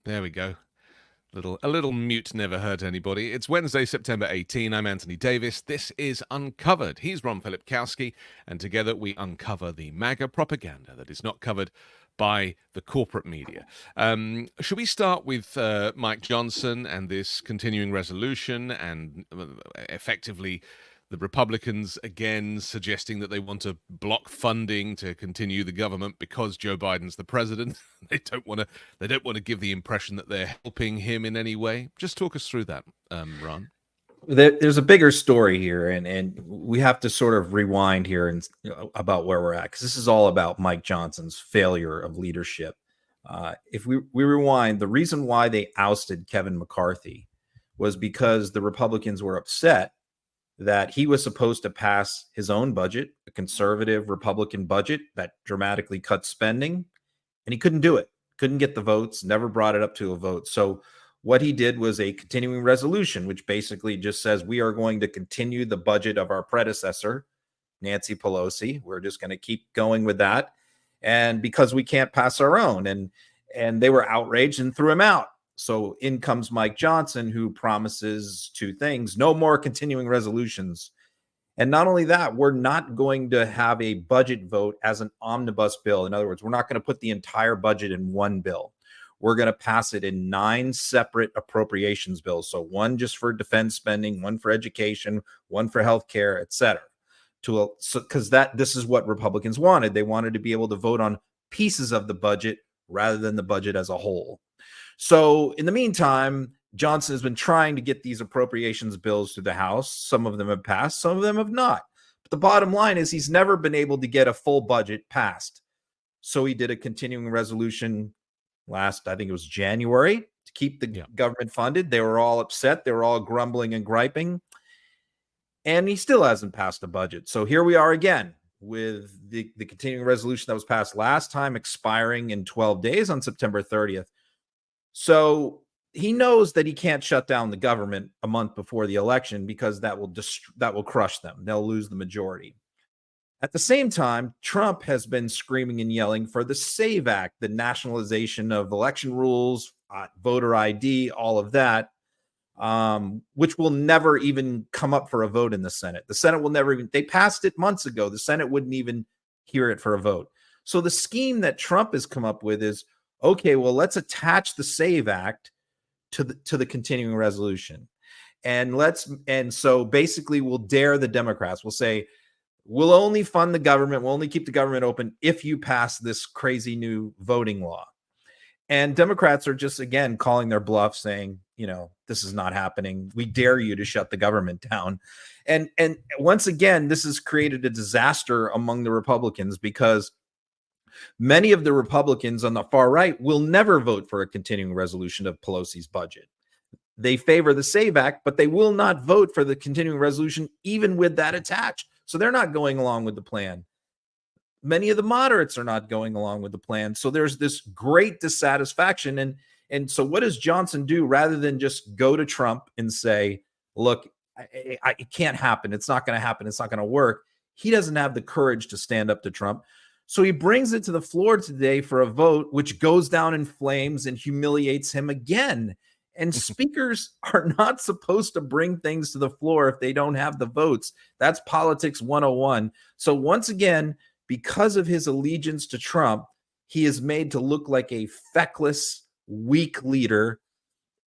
There we go. A little mute never hurt anybody. It's Wednesday, September 18. I'm Anthony Davis. This is Uncovered. He's Ron Filipkowski, and together we uncover the MAGA propaganda that is not covered by the corporate media. Should we start with Mike Johnson and this continuing resolution and effectively the Republicans again suggesting that they want to block funding to continue the government because Joe Biden's the president? They don't want to give the impression that they're helping him in any way. Just talk us through that, Ron. There's a bigger story here, and we have to sort of rewind here and about where we're at, because this is all about Mike Johnson's failure of leadership. If we rewind, the reason why they ousted Kevin McCarthy was because the Republicans were upset that he was supposed to pass his own budget, a conservative Republican budget that dramatically cut spending, and he couldn't do it, couldn't get the votes, never brought it up to a vote. So what he did was a continuing resolution, which basically just says we are going to continue the budget of our predecessor, Nancy Pelosi. We're just going to keep going with that. And because we can't pass our own, and they were outraged and threw him out. So in comes Mike Johnson, who promises two things: no more continuing resolutions. And not only that, we're not going to have a budget vote as an omnibus bill. In other words, we're not going to put the entire budget in one bill. We're going to pass it in 9 separate appropriations bills. So one just for defense spending, one for education, one for healthcare, et cetera. Because this is what Republicans wanted. They wanted to be able to vote on pieces of the budget rather than the budget as a whole. So in the meantime, Johnson has been trying to get these appropriations bills through the House. Some of them have passed, some of them have not. But the bottom line is he's never been able to get a full budget passed. So he did a continuing resolution last, I think it was January, to keep the government funded. They were all upset. They were all grumbling and griping. And he still hasn't passed a budget. So here we are again with the continuing resolution that was passed last time expiring in 12 days on September 30th. So he knows that he can't shut down the government a month before the election, because that will crush them. They'll lose the majority. At the same time, Trump has been screaming and yelling for the SAVE Act, the nationalization of election rules, voter ID, all of that, which will never even come up for a vote in the Senate. The Senate will never even, they passed it months ago. The Senate wouldn't even hear it for a vote. So the scheme that Trump has come up with is, okay, well, let's attach the SAVE Act to the continuing resolution. And so basically we'll dare the Democrats. We'll say, we'll only fund the government, we'll only keep the government open if you pass this crazy new voting law. And Democrats are just, again, calling their bluff, saying, this is not happening. We dare you to shut the government down. And once again, this has created a disaster among the Republicans, because many of the Republicans on the far right will never vote for a continuing resolution of Pelosi's budget. They favor the SAVE Act, but they will not vote for the continuing resolution, even with that attached. So they're not going along with the plan. Many of the moderates are not going along with the plan. So there's this great dissatisfaction. And so what does Johnson do? Rather than just go to Trump and say, look, it can't happen. It's not going to happen. It's not going to work. He doesn't have the courage to stand up to Trump. So he brings it to the floor today for a vote, which goes down in flames and humiliates him again. And speakers are not supposed to bring things to the floor if they don't have the votes. That's politics 101. So once again, because of his allegiance to Trump, he is made to look like a feckless, weak leader.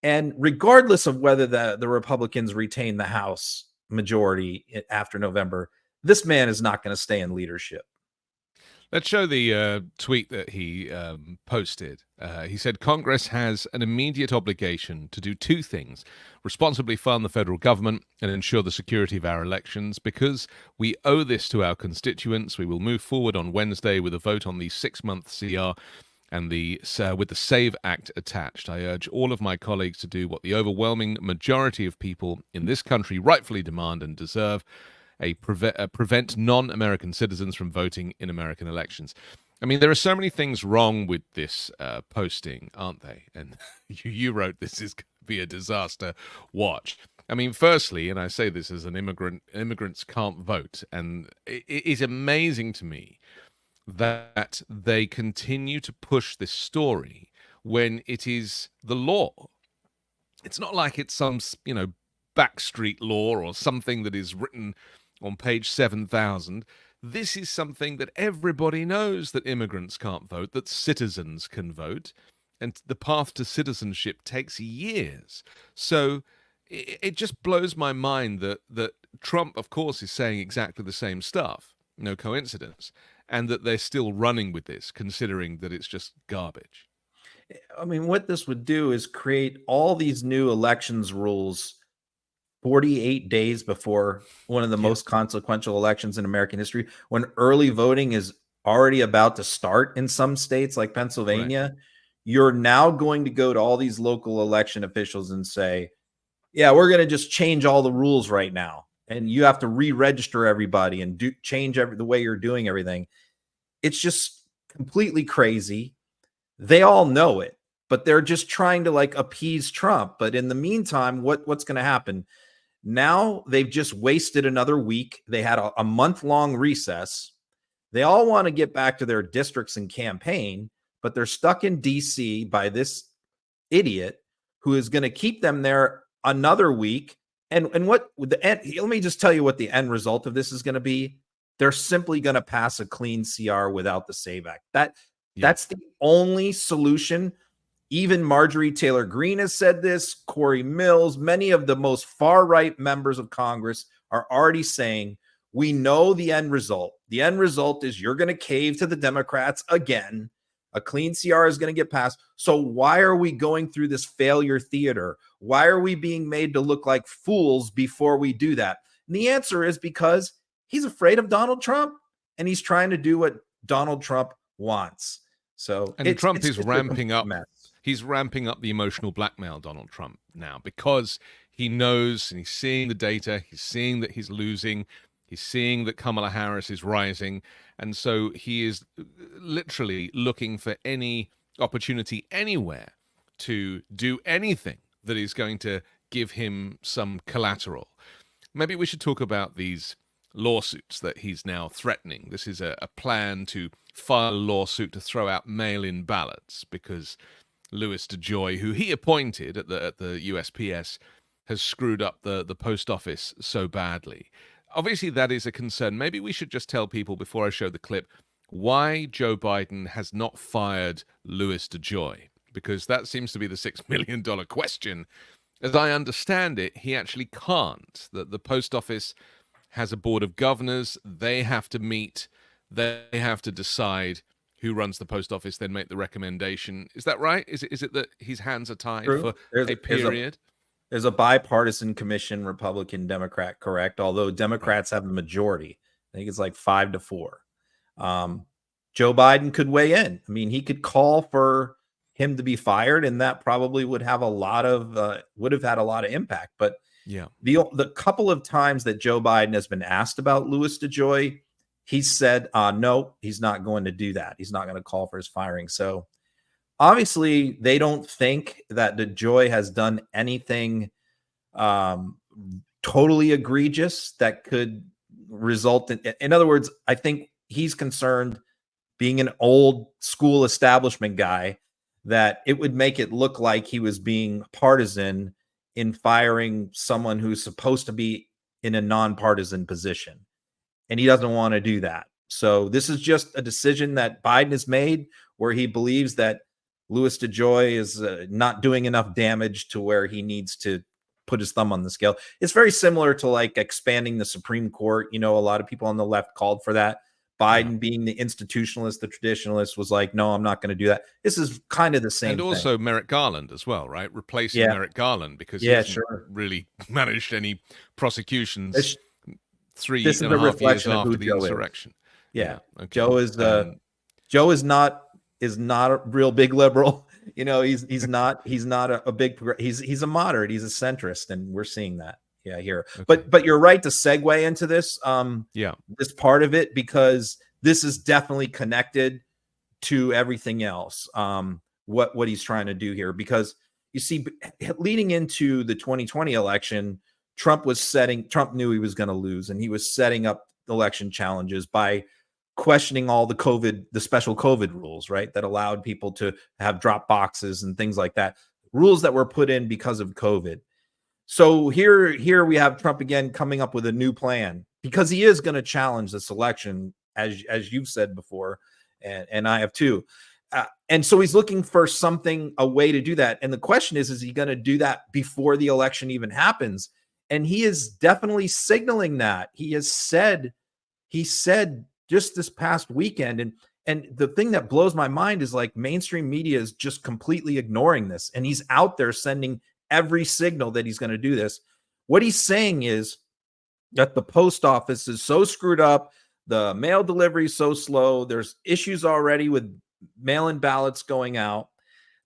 And regardless of whether the Republicans retain the House majority after November, this man is not going to stay in leadership. Let's show the tweet that he posted. He said, Congress has an immediate obligation to do 2 things: responsibly fund the federal government and ensure the security of our elections. Because we owe this to our constituents, we will move forward on Wednesday with a vote on the 6-month CR and with the SAVE Act attached. I urge all of my colleagues to do what the overwhelming majority of people in this country rightfully demand and deserve: prevent non-American citizens from voting in American elections. I mean, there are so many things wrong with this posting, aren't they? And you wrote, this is going to be a disaster. Watch. I mean, firstly, and I say this as an immigrants can't vote, and it is amazing to me that they continue to push this story when it is the law. It's not like it's some, backstreet law or something that is written on page 7,000. This is something that everybody knows, that immigrants can't vote, that citizens can vote, and the path to citizenship takes years. So it just blows my mind that Trump, of course, is saying exactly the same stuff, no coincidence, and that they're still running with this, considering that it's just garbage. I mean, what this would do is create all these new elections rules 48 days before one of the most consequential elections in American history, when early voting is already about to start in some states like Pennsylvania. Right. You're now going to go to all these local election officials and say, yeah, we're going to just change all the rules right now. And you have to re-register everybody and change the way you're doing everything. It's just completely crazy. They all know it, but they're just trying to like appease Trump. But in the meantime, what's going to happen? Now they've just wasted another week. They had a month-long recess. They all want to get back to their districts and campaign, but they're stuck in DC by this idiot who is going to keep them there another week. And what the end, let me just tell you what the end result of this is going to be. They're simply going to pass a clean CR without the SAVE Act. That's the only solution. Even Marjorie Taylor Greene has said this. Corey Mills, many of the most far-right members of Congress are already saying, we know the end result. The end result is you're going to cave to the Democrats again. A clean CR is going to get passed. So why are we going through this failure theater? Why are we being made to look like fools before we do that? And the answer is because he's afraid of Donald Trump, and he's trying to do what Donald Trump wants. So Trump is ramping up. He's ramping up the emotional blackmail, Donald Trump, now, because he knows and he's seeing the data. He's seeing that he's losing. He's seeing that Kamala Harris is rising. And so he is literally looking for any opportunity anywhere to do anything that is going to give him some collateral. Maybe we should talk about these lawsuits that he's now threatening. This is a plan to file a lawsuit to throw out mail-in ballots because Louis DeJoy, who he appointed at the USPS, has screwed up the post office so badly. Obviously, that is a concern. Maybe we should just tell people before I show the clip why Joe Biden has not fired Louis DeJoy, because that seems to be the $6 million question. As I understand it, he actually can't. The post office has a board of governors. They have to meet. They have to decide who runs the post office, then make the recommendation. Is that right? Is it that his hands are tied for a period? There's a bipartisan commission, Republican, Democrat, correct? Although Democrats have the majority. I think it's like 5-4. Joe Biden could weigh in. I mean, he could call for him to be fired, and that probably would have had a lot of impact. But yeah, the couple of times that Joe Biden has been asked about Louis DeJoy, he said, no, he's not going to do that. He's not going to call for his firing. So obviously they don't think that DeJoy has done anything totally egregious that could result in other words, I think he's concerned, being an old school establishment guy, that it would make it look like he was being partisan in firing someone who's supposed to be in a nonpartisan position. And he doesn't want to do that. So this is just a decision that Biden has made where he believes that Louis DeJoy is not doing enough damage to where he needs to put his thumb on the scale. It's very similar to like expanding the Supreme Court. You know, a lot of people on the left called for that. Biden, being the institutionalist, the traditionalist, was like, no, I'm not going to do that. This is kind of the same thing. And also Merrick Garland as well, right? Replacing Merrick Garland, because he hasn't really managed any prosecutions. 3.5 years after the insurrection. Yeah. Okay. Joe is not a real big liberal. You know, he's not a big, he's a moderate, he's a centrist, and we're seeing that here. Okay. But you're right to segue into this this part of it, because this is definitely connected to everything else. What he's trying to do here, because you see, leading into the 2020 election, Trump knew he was going to lose, and he was setting up election challenges by questioning all the special COVID rules, right? That allowed people to have drop boxes and things like that. Rules that were put in because of COVID. So here we have Trump again coming up with a new plan because he is going to challenge this election, as you've said before, and I have too. And so he's looking for a way to do that. And the question is he going to do that before the election even happens? And he is definitely signaling that. He said just this past weekend, and the thing that blows my mind is like mainstream media is just completely ignoring this. And he's out there sending every signal that he's going to do this. What he's saying is that the post office is so screwed up, the mail delivery is so slow, there's issues already with mail-in ballots going out,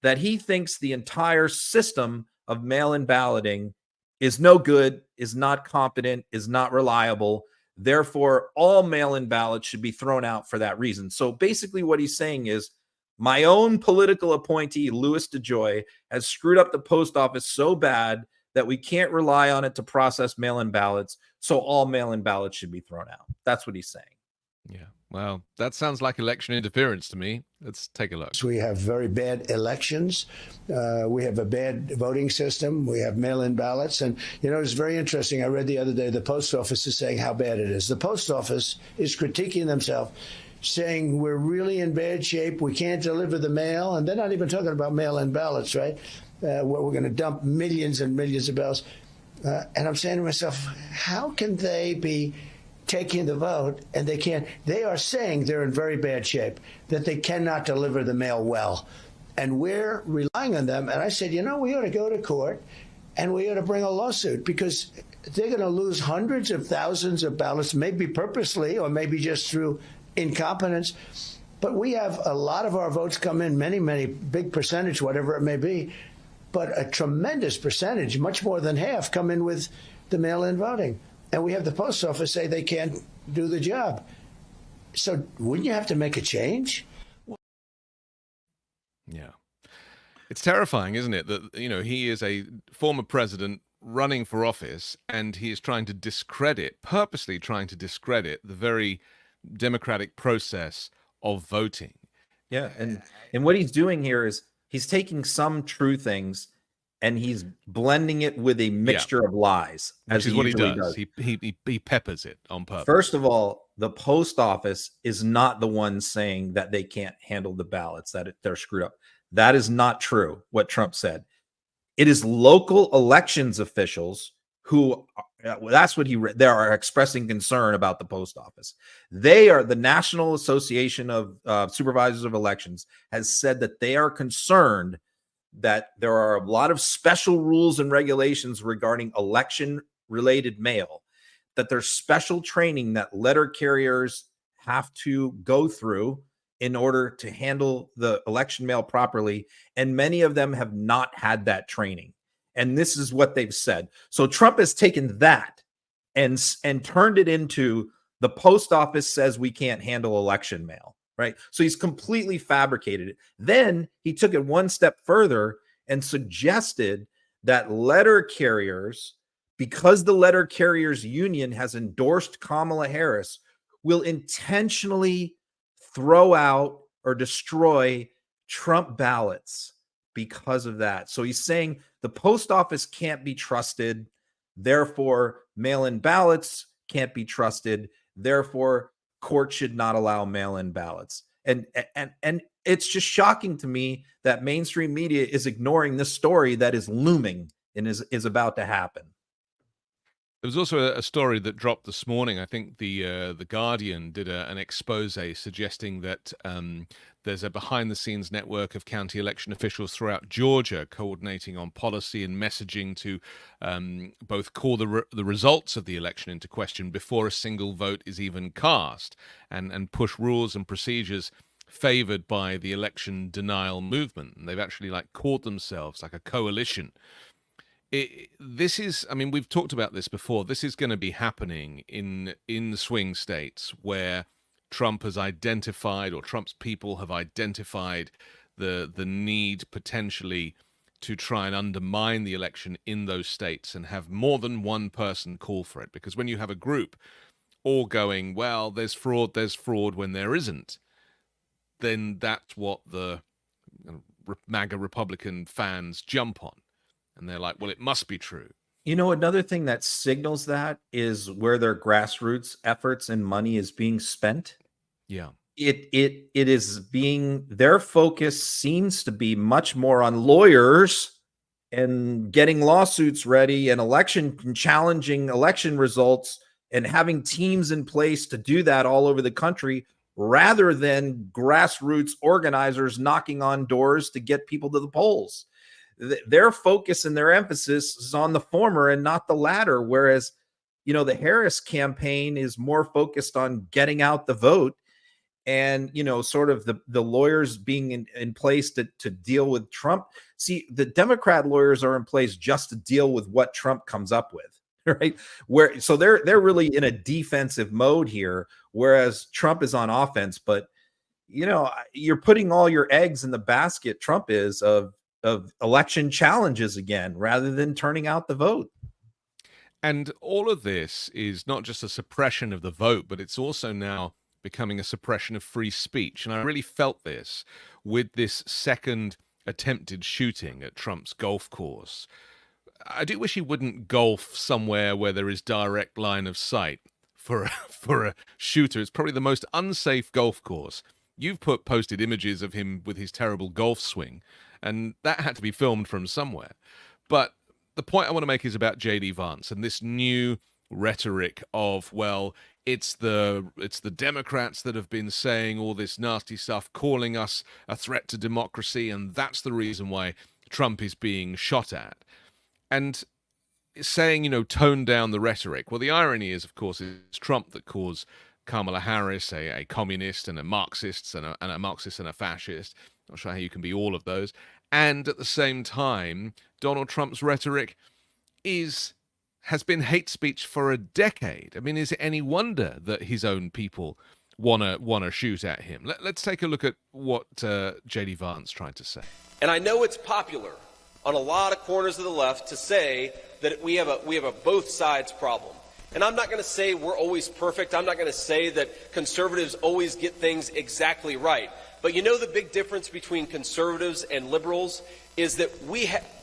that he thinks the entire system of mail-in balloting is no good, is not competent, is not reliable. Therefore, all mail-in ballots should be thrown out for that reason. So basically what he's saying is, my own political appointee, Louis DeJoy, has screwed up the post office so bad that we can't rely on it to process mail-in ballots. So all mail-in ballots should be thrown out. That's what he's saying. Yeah. Well, that sounds like election interference to me. Let's take a look. We have very bad elections. We have a bad voting system. We have mail-in ballots. And, it's very interesting. I read the other day the post office is saying how bad it is. The post office is critiquing themselves, saying we're really in bad shape. We can't deliver the mail. And they're not even talking about mail-in ballots, right? Where we're going to dump millions and millions of ballots. And I'm saying to myself, how can they be taking the vote and they can't? They are saying they're in very bad shape, that they cannot deliver the mail well. And we're relying on them. And I said, we ought to go to court and we ought to bring a lawsuit, because they're going to lose hundreds of thousands of ballots, maybe purposely or maybe just through incompetence. But we have a lot of our votes come in, many, many, big percentage, whatever it may be. But a tremendous percentage, much more than half, come in with the mail-in voting. And we have the post office say they can't do the job. So wouldn't you have to make a change? Yeah. It's terrifying, isn't it? That, he is a former president running for office, and he is purposely trying to discredit the very democratic process of voting. Yeah. And what he's doing here is he's taking some true things and he's blending it with a mixture of lies, as is what he does. He peppers it on purpose. First of all, the post office is not the one saying that they can't handle the ballots, that they're screwed up. That is not true, what Trump said. It is local elections officials who, that's what they are expressing concern about the post office. They are, the National Association of Supervisors of Elections has said that they are concerned that there are a lot of special rules and regulations regarding election related mail, that there's special training that letter carriers have to go through in order to handle the election mail properly. And many of them have not had that training. And this is what they've said. So Trump has taken that and turned it into the post office says we can't handle election mail. Right. So he's completely fabricated it. Then he took it one step further and suggested that letter carriers, because the letter carriers union has endorsed Kamala Harris, will intentionally throw out or destroy Trump ballots because of that. So he's saying the post office can't be trusted. Therefore, mail-in ballots can't be trusted. Therefore, court should not allow mail-in ballots. And it's just shocking to me that mainstream media is ignoring this story that is looming and is about to happen. There was also a story that dropped this morning. I think the Guardian did an expose suggesting that there's a behind-the-scenes network of county election officials throughout Georgia coordinating on policy and messaging to both call the results of the election into question before a single vote is even cast, and push rules and procedures favored by the election denial movement. And they've actually called themselves a coalition. This is, we've talked about this before. This is going to be happening in swing states where Trump has identified, or Trump's people have identified, the need potentially to try and undermine the election in those states and have more than one person call for it. Because when you have a group or going, well, there's fraud when there isn't, then that's what the MAGA Republican fans jump on. And they're like, well, it must be true. You know, another thing that signals that is where their grassroots efforts and money is being spent. Yeah. It is being, their focus seems to be much more on lawyers and getting lawsuits ready and challenging election results and having teams in place to do that all over the country, rather than grassroots organizers knocking on doors to get people to the polls. Their focus and their emphasis is on the former and not the latter. Whereas, you know, the Harris campaign is more focused on getting out the vote, and, you know, sort of the lawyers being in place to deal with Trump. See, the Democrat lawyers are in place just to deal with what Trump comes up with, right? So they're really in a defensive mode here, whereas Trump is on offense. But, you know, you're putting all your eggs in the basket, Trump is, of election challenges again, rather than turning out the vote. And all of this is not just a suppression of the vote, but it's also now becoming a suppression of free speech. And I really felt this with this second attempted shooting at Trump's golf course. I do wish he wouldn't golf somewhere where there is direct line of sight for a shooter. It's probably the most unsafe golf course. You've posted images of him with his terrible golf swing, and that had to be filmed from somewhere. But the point I want to make is about J.D. Vance and this new rhetoric of, well, it's the Democrats that have been saying all this nasty stuff, calling us a threat to democracy, and that's the reason why Trump is being shot at. And saying, you know, tone down the rhetoric. Well, the irony is, of course, it's Trump that calls Kamala Harris a communist and a Marxist and a Marxist and a fascist. Not sure how you can be all of those. And at the same time, Donald Trump's rhetoric has been hate speech for a decade. I mean, is it any wonder that his own people wanna shoot at him? Let's take a look at what J.D. Vance tried to say. And I know it's popular on a lot of corners of the left to say that we have a both sides problem. And I'm not going to say we're always perfect. I'm not going to say that conservatives always get things exactly right. But you know, the big difference between conservatives and liberals is that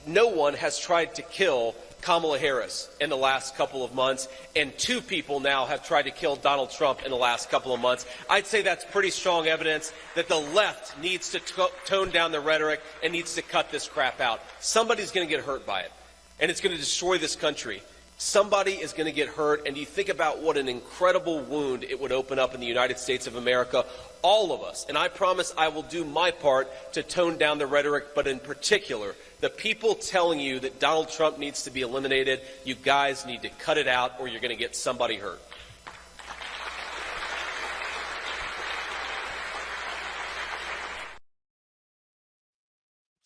no one has tried to kill Kamala Harris in the last couple of months, and two people now have tried to kill Donald Trump in the last couple of months. I'd say that's pretty strong evidence that the left needs to tone down the rhetoric and needs to cut this crap out. Somebody's going to get hurt by it, and it's going to destroy this country. Somebody is going to get hurt, and you think about what an incredible wound it would open up in the United States of America. All of us, and I promise I will do my part to tone down the rhetoric, but in particular, the people telling you that Donald Trump needs to be eliminated, you guys need to cut it out or you're going to get somebody hurt.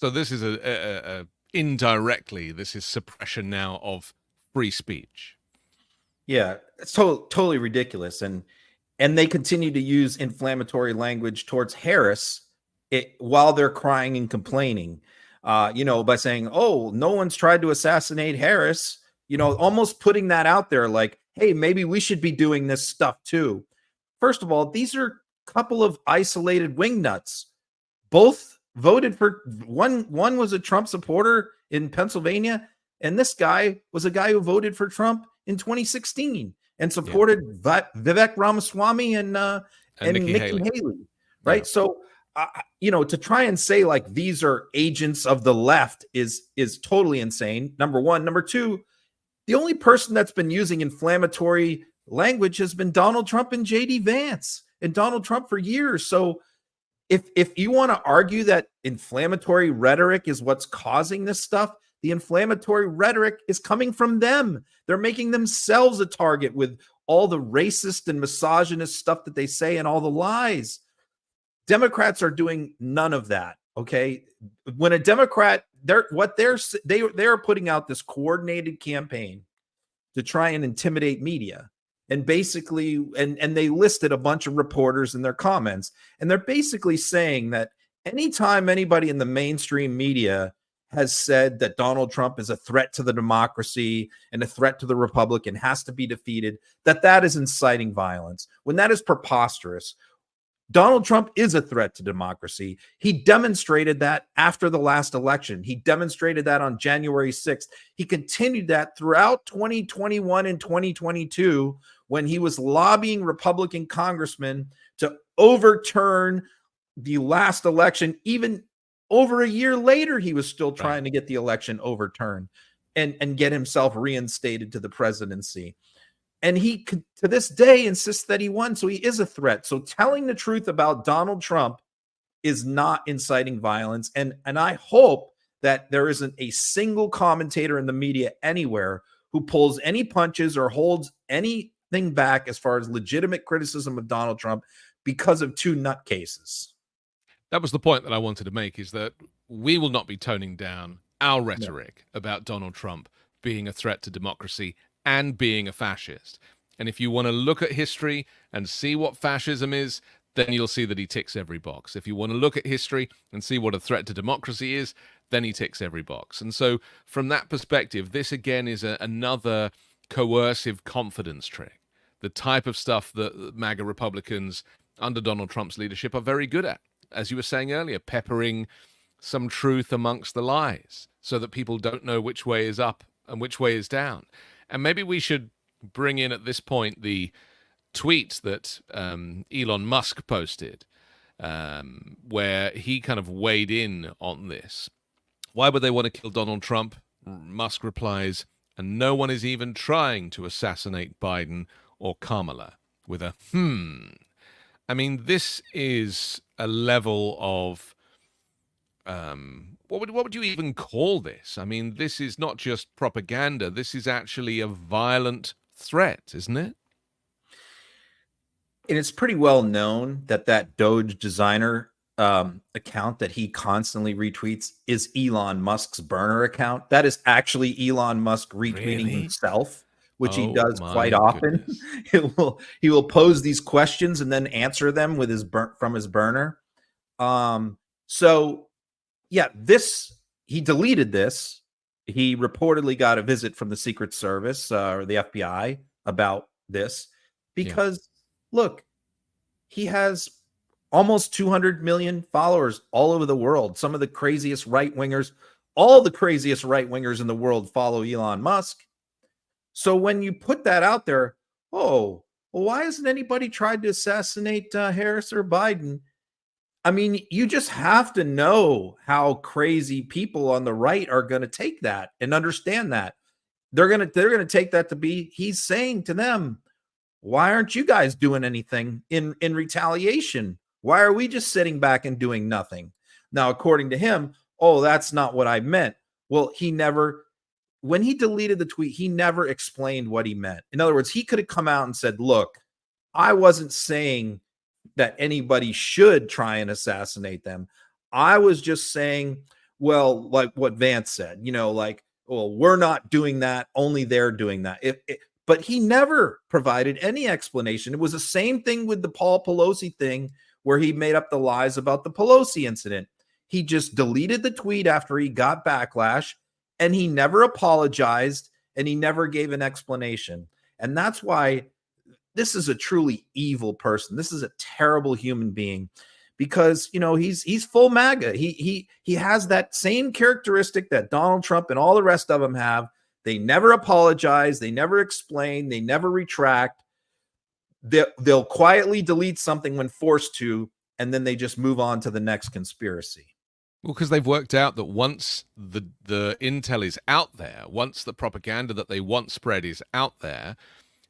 So this is indirectly, this is suppression now of free speech. Yeah, it's totally ridiculous. And they continue to use inflammatory language towards Harris while they're crying and complaining, by saying, oh, no one's tried to assassinate Harris, almost putting that out there like, hey, maybe we should be doing this stuff too. First of all, these are a couple of isolated wingnuts. Both voted for one was a Trump supporter in Pennsylvania, and this guy was a guy who voted for Trump in 2016 and supported Vivek Ramaswamy and Nikki Haley, right? Yeah. So, to try and say like these are agents of the left is totally insane. Number one. Number two, the only person that's been using inflammatory language has been Donald Trump and J.D. Vance, and Donald Trump for years. So if you want to argue that inflammatory rhetoric is what's causing this stuff, the inflammatory rhetoric is coming from them. They're making themselves a target with all the racist and misogynist stuff that they say and all the lies. Democrats are doing none of that. Okay. When a Democrat, they're putting out this coordinated campaign to try and intimidate media. And basically, and they listed a bunch of reporters in their comments, and they're basically saying that anytime anybody in the mainstream media has said that Donald Trump is a threat to the democracy and a threat to the republic and has to be defeated, that is inciting violence, when that is preposterous. Donald Trump is a threat to democracy. He demonstrated that after the last election. He demonstrated that on January 6th. He continued that throughout 2021 and 2022 when he was lobbying Republican congressmen to overturn the last election. Even over a year later, he was still trying to get the election overturned and get himself reinstated to the presidency. And he, to this day, insists that he won. So he is a threat. So telling the truth about Donald Trump is not inciting violence. And I hope that there isn't a single commentator in the media anywhere who pulls any punches or holds anything back as far as legitimate criticism of Donald Trump because of two nutcases. That was the point that I wanted to make, is that we will not be toning down our rhetoric about Donald Trump being a threat to democracy and being a fascist. And if you want to look at history and see what fascism is, then you'll see that he ticks every box. If you want to look at history and see what a threat to democracy is, then he ticks every box. And so from that perspective, this again is another coercive confidence trick, the type of stuff that MAGA Republicans under Donald Trump's leadership are very good at. As you were saying earlier, peppering some truth amongst the lies so that people don't know which way is up and which way is down. And maybe we should bring in at this point the tweet that Elon Musk posted, where he kind of weighed in on this. Why would they want to kill Donald Trump? Musk replies, and no one is even trying to assassinate Biden or Kamala, with a I mean, this is a level of what would you even call this? I mean, this is not just propaganda. This is actually a violent threat, isn't it? And it's pretty well known that Doge designer account that he constantly retweets is Elon Musk's burner account. That is actually Elon Musk retweeting himself, which he does quite often. He will pose these questions and then answer them with from his burner. So yeah, he deleted this. He reportedly got a visit from the Secret Service or the FBI about this because look, he has almost 200 million followers all over the world. Some of the craziest right-wingers, all the craziest right-wingers in the world follow Elon Musk. So when you put that out there, well, why hasn't anybody tried to assassinate Harris or Biden? I mean, you just have to know how crazy people on the right are going to take that and understand that. They're going to take that to be, he's saying to them, why aren't you guys doing anything in retaliation? Why are we just sitting back and doing nothing? Now, according to him, that's not what I meant. Well, when he deleted the tweet, he never explained what he meant. In other words, he could have come out and said, look, I wasn't saying that anybody should try and assassinate them. I was just saying, well, like what Vance said, we're not doing that. Only they're doing that. But he never provided any explanation. It was the same thing with the Paul Pelosi thing, where he made up the lies about the Pelosi incident. He just deleted the tweet after he got backlash, and he never apologized, and he never gave an explanation. And that's why this is a truly evil person. This is a terrible human being, because he's full MAGA. He has that same characteristic that Donald Trump and all the rest of them have. They never apologize. They never explain. They never retract. They'll quietly delete something when forced to, and then they just move on to the next conspiracy. Well, because they've worked out that once the intel is out there, once the propaganda that they want spread is out there,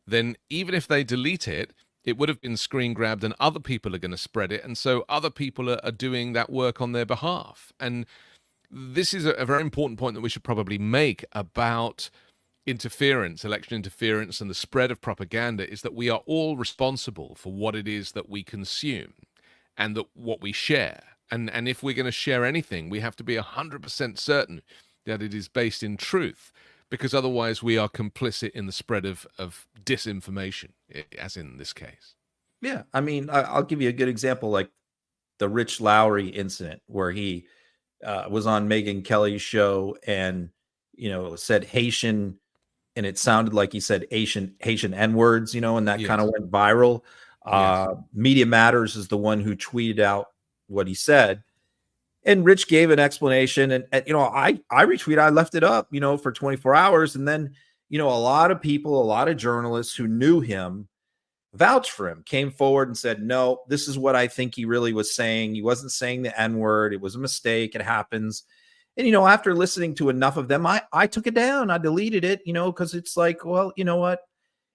then even if they delete it, it would have been screen grabbed and other people are going to spread it. And so other people are doing that work on their behalf. And this is a very important point that we should probably make about interference, election interference, and the spread of propaganda, is that we are all responsible for what it is that we consume and that what we share. And if we're going to share anything, we have to be 100% certain that it is based in truth, because otherwise we are complicit in the spread of disinformation, as in this case. Yeah, I mean, I'll give you a good example, like the Rich Lowry incident, where he was on Megyn Kelly's show and, said Haitian, and it sounded like he said Haitian N words, and that kind of Yes. went viral. Yes. Media Matters is the one who tweeted out what he said. And Rich gave an explanation, and I retweeted, I left it up, for 24 hours. And then, a lot of people, a lot of journalists who knew him vouched for him, came forward and said, no, this is what I think he really was saying. He wasn't saying the N word. It was a mistake. It happens. And, after listening to enough of them, I took it down. I deleted it, because it's like, well, you know what?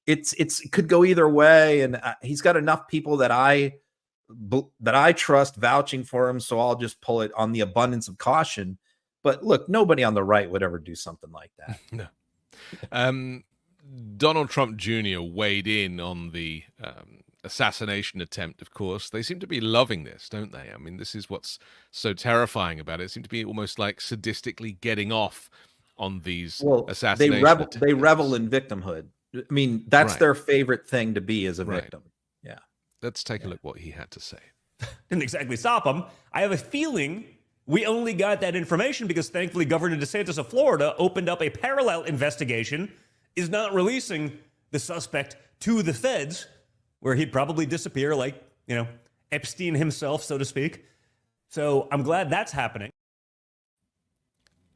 It could go either way. And he's got enough people that I trust vouching for him. So I'll just pull it on the abundance of caution. But look, nobody on the right would ever do something like that. No. Donald Trump Jr. weighed in on the assassination attempt, of course. They seem to be loving this, don't they? I mean, this is what's so terrifying about it. It seems to be almost like sadistically getting off on these assassination attempts. They revel in victimhood. I mean, that's their favorite thing to be, as a victim. Yeah. Let's take a look what he had to say. Didn't exactly stop him. I have a feeling we only got that information because thankfully Governor DeSantis of Florida opened up a parallel investigation, is not releasing the suspect to the feds, where he'd probably disappear like, Epstein himself, so to speak. So I'm glad that's happening.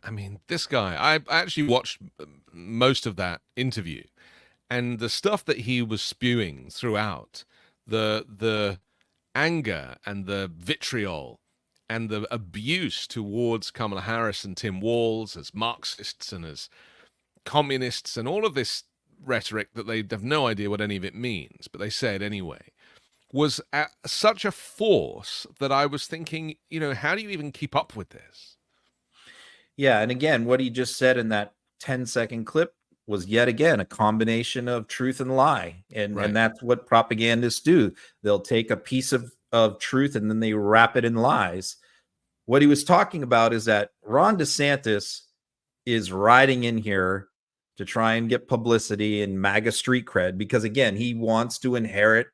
I mean, this guy, I actually watched most of that interview, and the stuff that he was spewing throughout, the anger and the vitriol and the abuse towards Kamala Harris and Tim Walz as Marxists and as communists and all of this rhetoric that they have no idea what any of it means, but they say it anyway, was at such a force that I was thinking, how do you even keep up with this? Yeah, and again, what he just said in that 10-second clip was yet again a combination of truth and lie. And that's what propagandists do. They'll take a piece of truth and then they wrap it in lies. What he was talking about is that Ron DeSantis is riding in here to try and get publicity and MAGA street cred, because again, he wants to inherit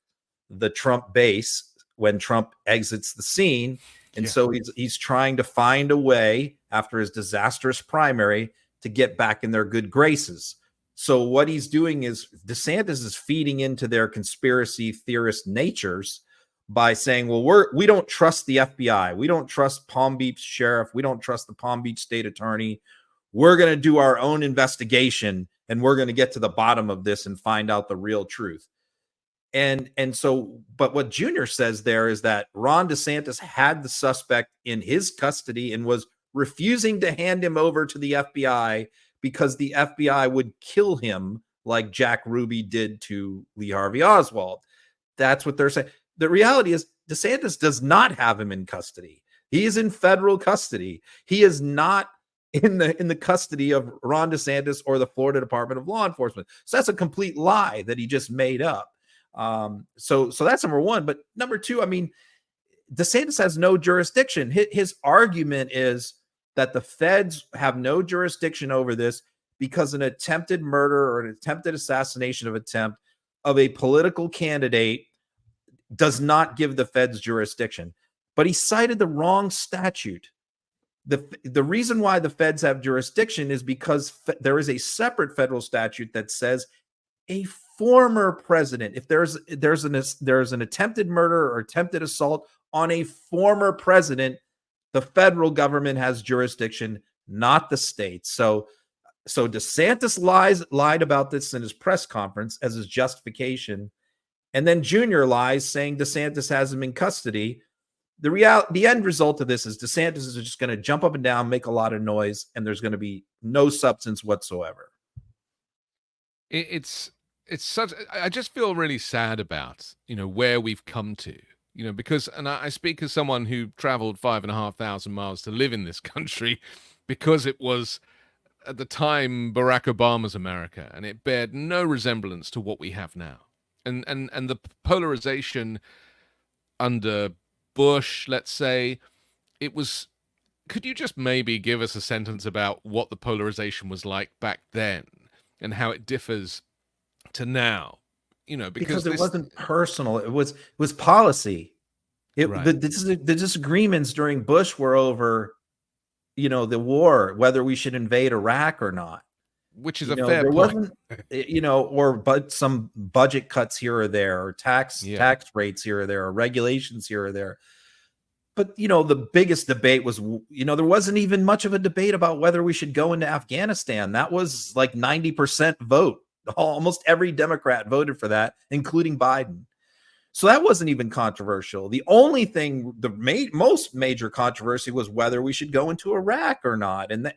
the Trump base when Trump exits the scene. And so he's trying to find a way after his disastrous primary to get back in their good graces. So what he's doing is DeSantis is feeding into their conspiracy theorist natures by saying, well, we don't trust the FBI. We don't trust Palm Beach Sheriff. We don't trust the Palm Beach State Attorney. We're going to do our own investigation and we're going to get to the bottom of this and find out the real truth. And so, but what Junior says there is that Ron DeSantis had the suspect in his custody and was refusing to hand him over to the FBI because the FBI would kill him like Jack Ruby did to Lee Harvey Oswald. That's what they're saying. The reality is DeSantis does not have him in custody. He is in federal custody. He is not in the custody of Ron DeSantis or the Florida Department of Law Enforcement. So that's a complete lie that he just made up. So that's number one. But number two, I mean, DeSantis has no jurisdiction. His argument is that the feds have no jurisdiction over this because an attempted murder or an attempted assassination of a political candidate does not give the feds jurisdiction. But he cited the wrong statute. The reason why the feds have jurisdiction is because there is a separate federal statute that says a former president, if there's an attempted murder or attempted assault on a former president, the federal government has jurisdiction, not the states. So DeSantis lied about this in his press conference as his justification, and then Junior lies saying DeSantis has him in custody. The end result of this is DeSantis is just going to jump up and down, make a lot of noise, and there's going to be no substance whatsoever. It's such. I just feel really sad about where we've come to. Because, and I speak as someone who traveled 5,500 miles to live in this country, because it was at the time Barack Obama's America, and it bared no resemblance to what we have now. And the polarization under Bush, let's say, it was. Could you just maybe give us a sentence about what the polarization was like back then and how it differs to now? Because it wasn't personal. It was policy. The disagreements during Bush were over the war, whether we should invade Iraq or not. Which is a fair There point. wasn't, but some budget cuts here or there, or tax rates here or there, or regulations here or there. But, the biggest debate was, there wasn't even much of a debate about whether we should go into Afghanistan. That was like 90% vote. Almost every Democrat voted for that, including Biden. So that wasn't even controversial. The only thing, most major controversy was whether we should go into Iraq or not. And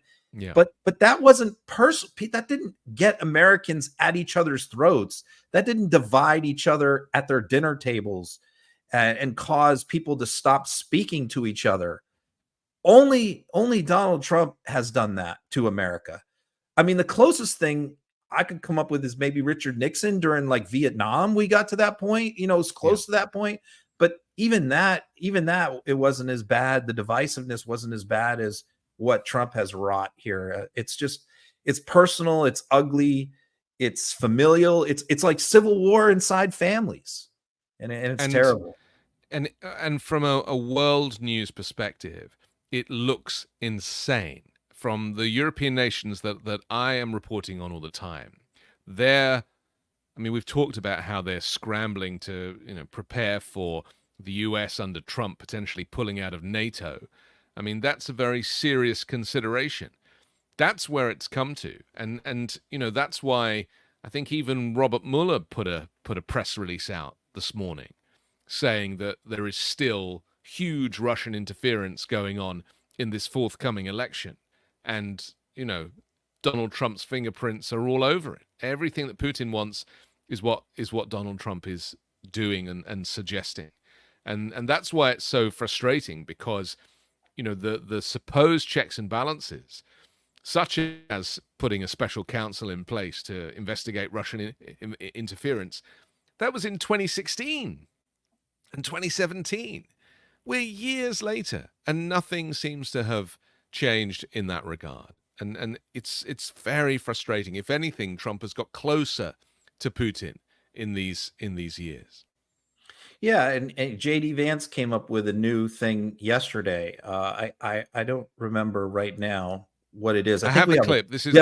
but that wasn't personal. That didn't get Americans at each other's throats. That didn't divide each other at their dinner tables and cause people to stop speaking to each other. Only Donald Trump has done that to America. I mean, the closest thing I could come up with is maybe Richard Nixon during like Vietnam. We got to that point, it was close to that point. But even that, it wasn't as bad. The divisiveness wasn't as bad as what Trump has wrought here. It's personal, it's ugly, it's familial. It's like civil war inside families. And it's terrible. And from a world news perspective, it looks insane. From the European nations that I am reporting on all the time, we've talked about how they're scrambling to prepare for the US under Trump potentially pulling out of NATO. I mean, that's a very serious consideration. That's where it's come to, and that's why I think even Robert Mueller put a press release out this morning saying that there is still huge Russian interference going on in this forthcoming election. And, Donald Trump's fingerprints are all over it. Everything that Putin wants is what Donald Trump is doing and suggesting. And that's why it's so frustrating, because, the supposed checks and balances, such as putting a special counsel in place to investigate Russian interference, that was in 2016 and 2017. We're years later, and nothing seems to have changed in that regard. And it's very frustrating. If anything, Trump has got closer to Putin in these years. Yeah, and JD Vance came up with a new thing yesterday. I don't remember right now what it is. I have a clip. This is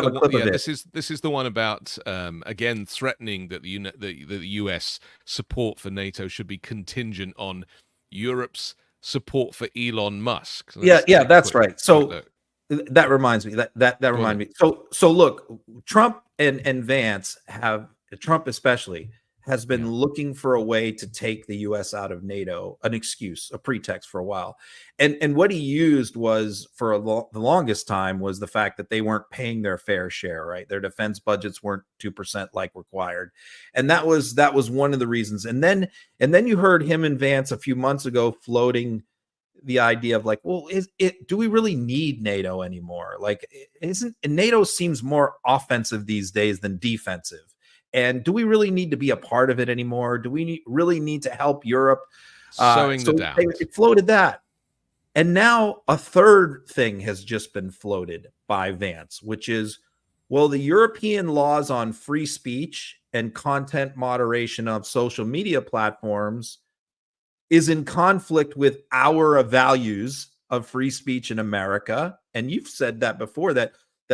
the one about again threatening that the US support for NATO should be contingent on Europe's support for Elon Musk. So that's right. So that reminds me. That reminded me. So look, Trump and Vance Trump especially has been looking for a way to take the US out of NATO, an excuse, a pretext for a while. And what he used was, for the longest time, was the fact that they weren't paying their fair share, right? Their defense budgets weren't 2% like required. And that was one of the reasons. And then you heard him and Vance a few months ago floating the idea of like, well, do we really need NATO anymore? Like, NATO seems more offensive these days than defensive. And do we really need to be a part of it anymore? Do we really need to help Europe? Sowing the doubt. It floated that. And now a third thing has just been floated by Vance, which is, well, the European laws on free speech and content moderation of social media platforms is in conflict with our values of free speech in America. And you've said that before, that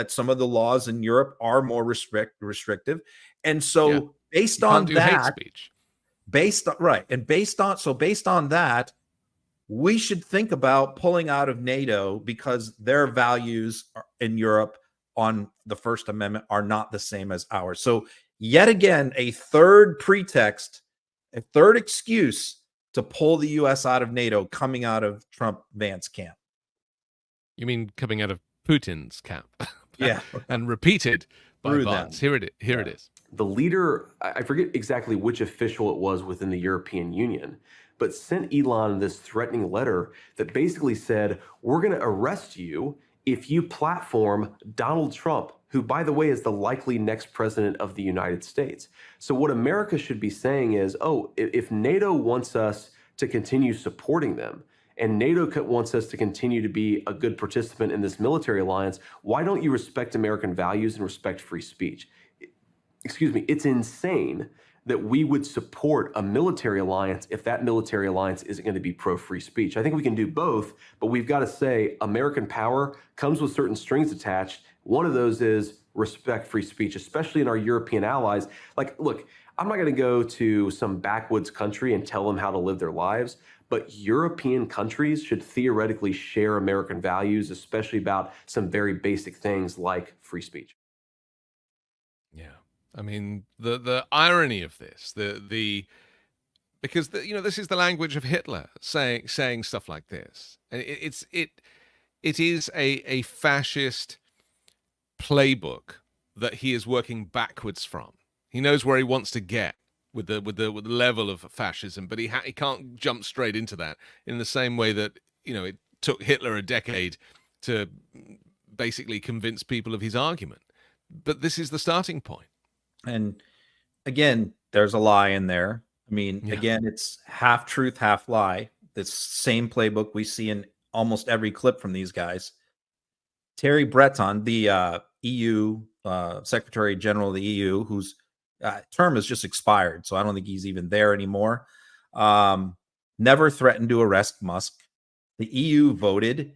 some of the laws in Europe are more restrictive. And so based on that, based on that, we should think about pulling out of NATO, because their values in Europe on the First Amendment are not the same as ours. So yet again, a third pretext, a third excuse to pull the US out of NATO, coming out of Trump-Vance camp. You mean coming out of Putin's camp? Yeah. And repeated by Vance. Here it is. The leader, I forget exactly which official it was within the European Union, but sent Elon this threatening letter that basically said, we're going to arrest you if you platform Donald Trump, who, by the way, is the likely next president of the United States. So what America should be saying is, if NATO wants us to continue supporting them, and NATO wants us to continue to be a good participant in this military alliance, why don't you respect American values and respect free speech? Excuse me, it's insane that we would support a military alliance if that military alliance isn't going to be pro-free speech. I think we can do both, but we've got to say American power comes with certain strings attached. One of those is respect free speech, especially in our European allies. Like, look, I'm not going to go to some backwoods country and tell them how to live their lives, but European countries should theoretically share American values, especially about some very basic things like free speech. Yeah. I mean, the irony of this, because this is the language of Hitler saying stuff like this, and it is a fascist playbook that he is working backwards from. He knows where he wants to get with the level of fascism, but he can't jump straight into that in the same way that it took Hitler a decade to basically convince people of his argument. But this is the starting point. And again, there's a lie in there. I mean, again, it's half truth, half lie. This same playbook we see in almost every clip from these guys. Thierry Breton, the EU Secretary General of the EU, whose term has just expired, so I don't think he's even there anymore, never threatened to arrest Musk. The EU voted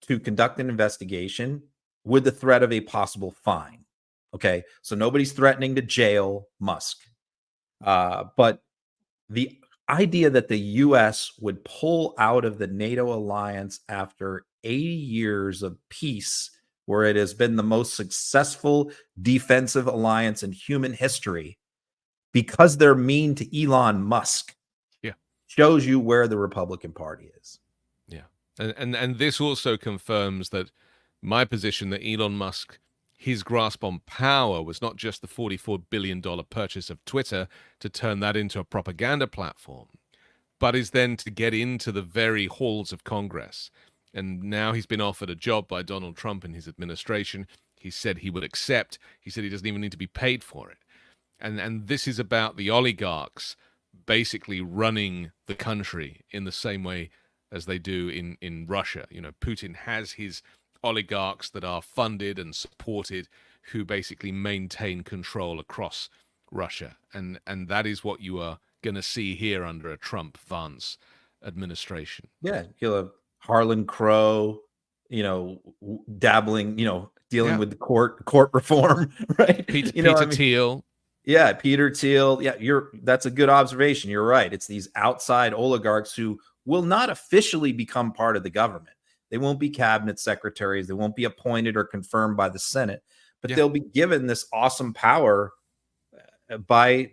to conduct an investigation with the threat of a possible fine. Okay, so nobody's threatening to jail Musk. But the idea that the U.S. would pull out of the NATO alliance after 80 years of peace, where it has been the most successful defensive alliance in human history, because they're mean to Elon Musk, shows you where the Republican Party is. Yeah, and this also confirms that my position that Elon Musk, his grasp on power was not just the $44 billion purchase of Twitter to turn that into a propaganda platform, but is then to get into the very halls of Congress. And now he's been offered a job by Donald Trump in his administration. He said he would accept. He said he doesn't even need to be paid for it. And this is about the oligarchs basically running the country in the same way as they do in Russia. Putin has his oligarchs that are funded and supported, who basically maintain control across Russia. And that is what you are going to see here under a Trump-Vance administration. Yeah, you'll have Harlan Crow, dabbling, dealing with the court reform, right? Peter Thiel. Yeah, Peter Thiel. Yeah, that's a good observation. You're right. It's these outside oligarchs who will not officially become part of the government. They won't be cabinet secretaries. They won't be appointed or confirmed by the Senate, but they'll be given this awesome power by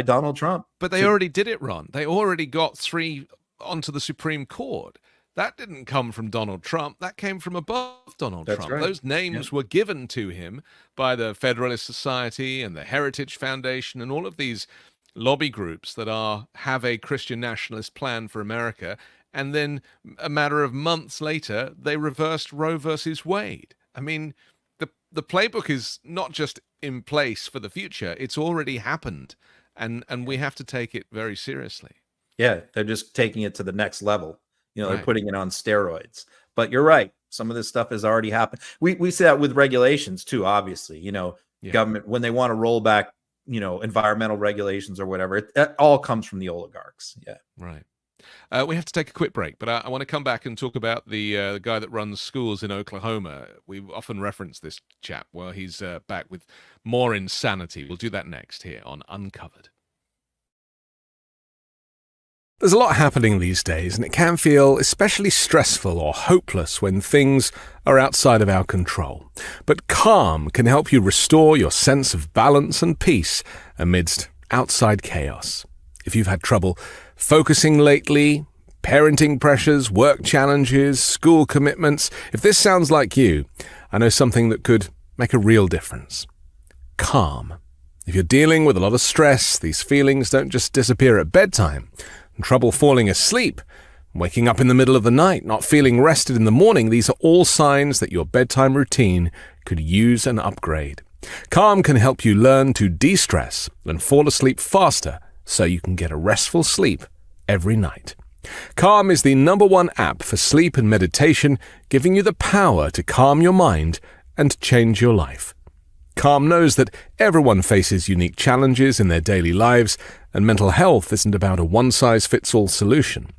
Donald Trump. But they already did it, Ron. They already got 3 onto the Supreme Court. That didn't come from Donald Trump. That came from above Donald Trump. Right. Those names were given to him by the Federalist Society and the Heritage Foundation and all of these lobby groups that have a Christian nationalist plan for America. And then a matter of months later, they reversed Roe versus Wade. I mean, the playbook is not just in place for the future. It's already happened. And we have to take it very seriously. Yeah, they're just taking it to the next level. They're putting it on steroids. But you're right. Some of this stuff has already happened. We see that with regulations too, obviously. Government, when they want to roll back, environmental regulations or whatever, it all comes from the oligarchs. Yeah. Right. We have to take a quick break, but I want to come back and talk about the guy that runs schools in Oklahoma. We often reference this chap. Well, he's back with more insanity. We'll do that next here on Uncovered. There's a lot happening these days, and it can feel especially stressful or hopeless when things are outside of our control. But Calm can help you restore your sense of balance and peace amidst outside chaos. If you've had trouble focusing lately, parenting pressures, work challenges, school commitments, if this sounds like you, I know something that could make a real difference. Calm. If you're dealing with a lot of stress, these feelings don't just disappear at bedtime. Trouble falling asleep, waking up in the middle of the night, not feeling rested in the morning, these are all signs that your bedtime routine could use an upgrade. Calm can help you learn to de-stress and fall asleep faster so you can get a restful sleep every night. Calm is the #1 app for sleep and meditation, giving you the power to calm your mind and change your life. Calm knows that everyone faces unique challenges in their daily lives, and mental health isn't about a one-size-fits-all solution.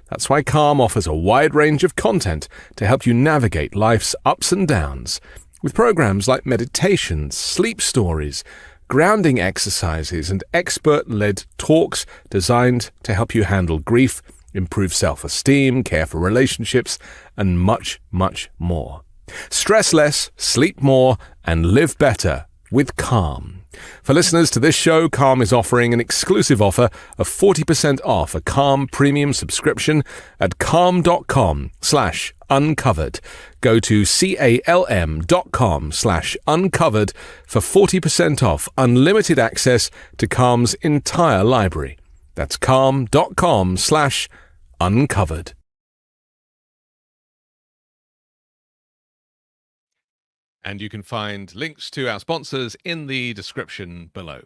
That's why Calm offers a wide range of content to help you navigate life's ups and downs, with programs like meditations, sleep stories, grounding exercises, and expert-led talks designed to help you handle grief, improve self-esteem, care for relationships, and much, much more. Stress less, sleep more, and live better with Calm. For listeners to this show, Calm is offering an exclusive offer of 40% off a Calm premium subscription at calm.com/uncovered. Go to calm.com/uncovered for 40% off unlimited access to Calm's entire library. That's calm.com/uncovered. And you can find links to our sponsors in the description below.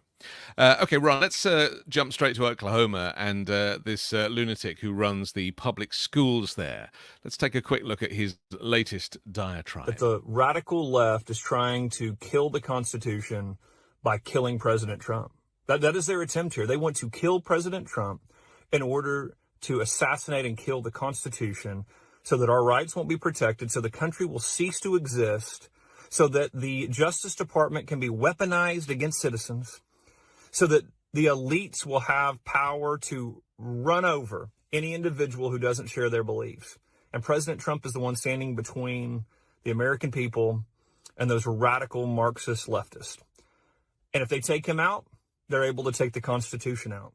Okay, Ron, let's jump straight to Oklahoma and this lunatic who runs the public schools there. Let's take a quick look at his latest diatribe. That the radical left is trying to kill the Constitution by killing President Trump. That is their attempt here. They want to kill President Trump in order to assassinate and kill the Constitution so that our rights won't be protected, so the country will cease to exist, so that the Justice Department can be weaponized against citizens, so that the elites will have power to run over any individual who doesn't share their beliefs. And President Trump is the one standing between the American people and those radical Marxist leftists. And if they take him out, they're able to take the Constitution out.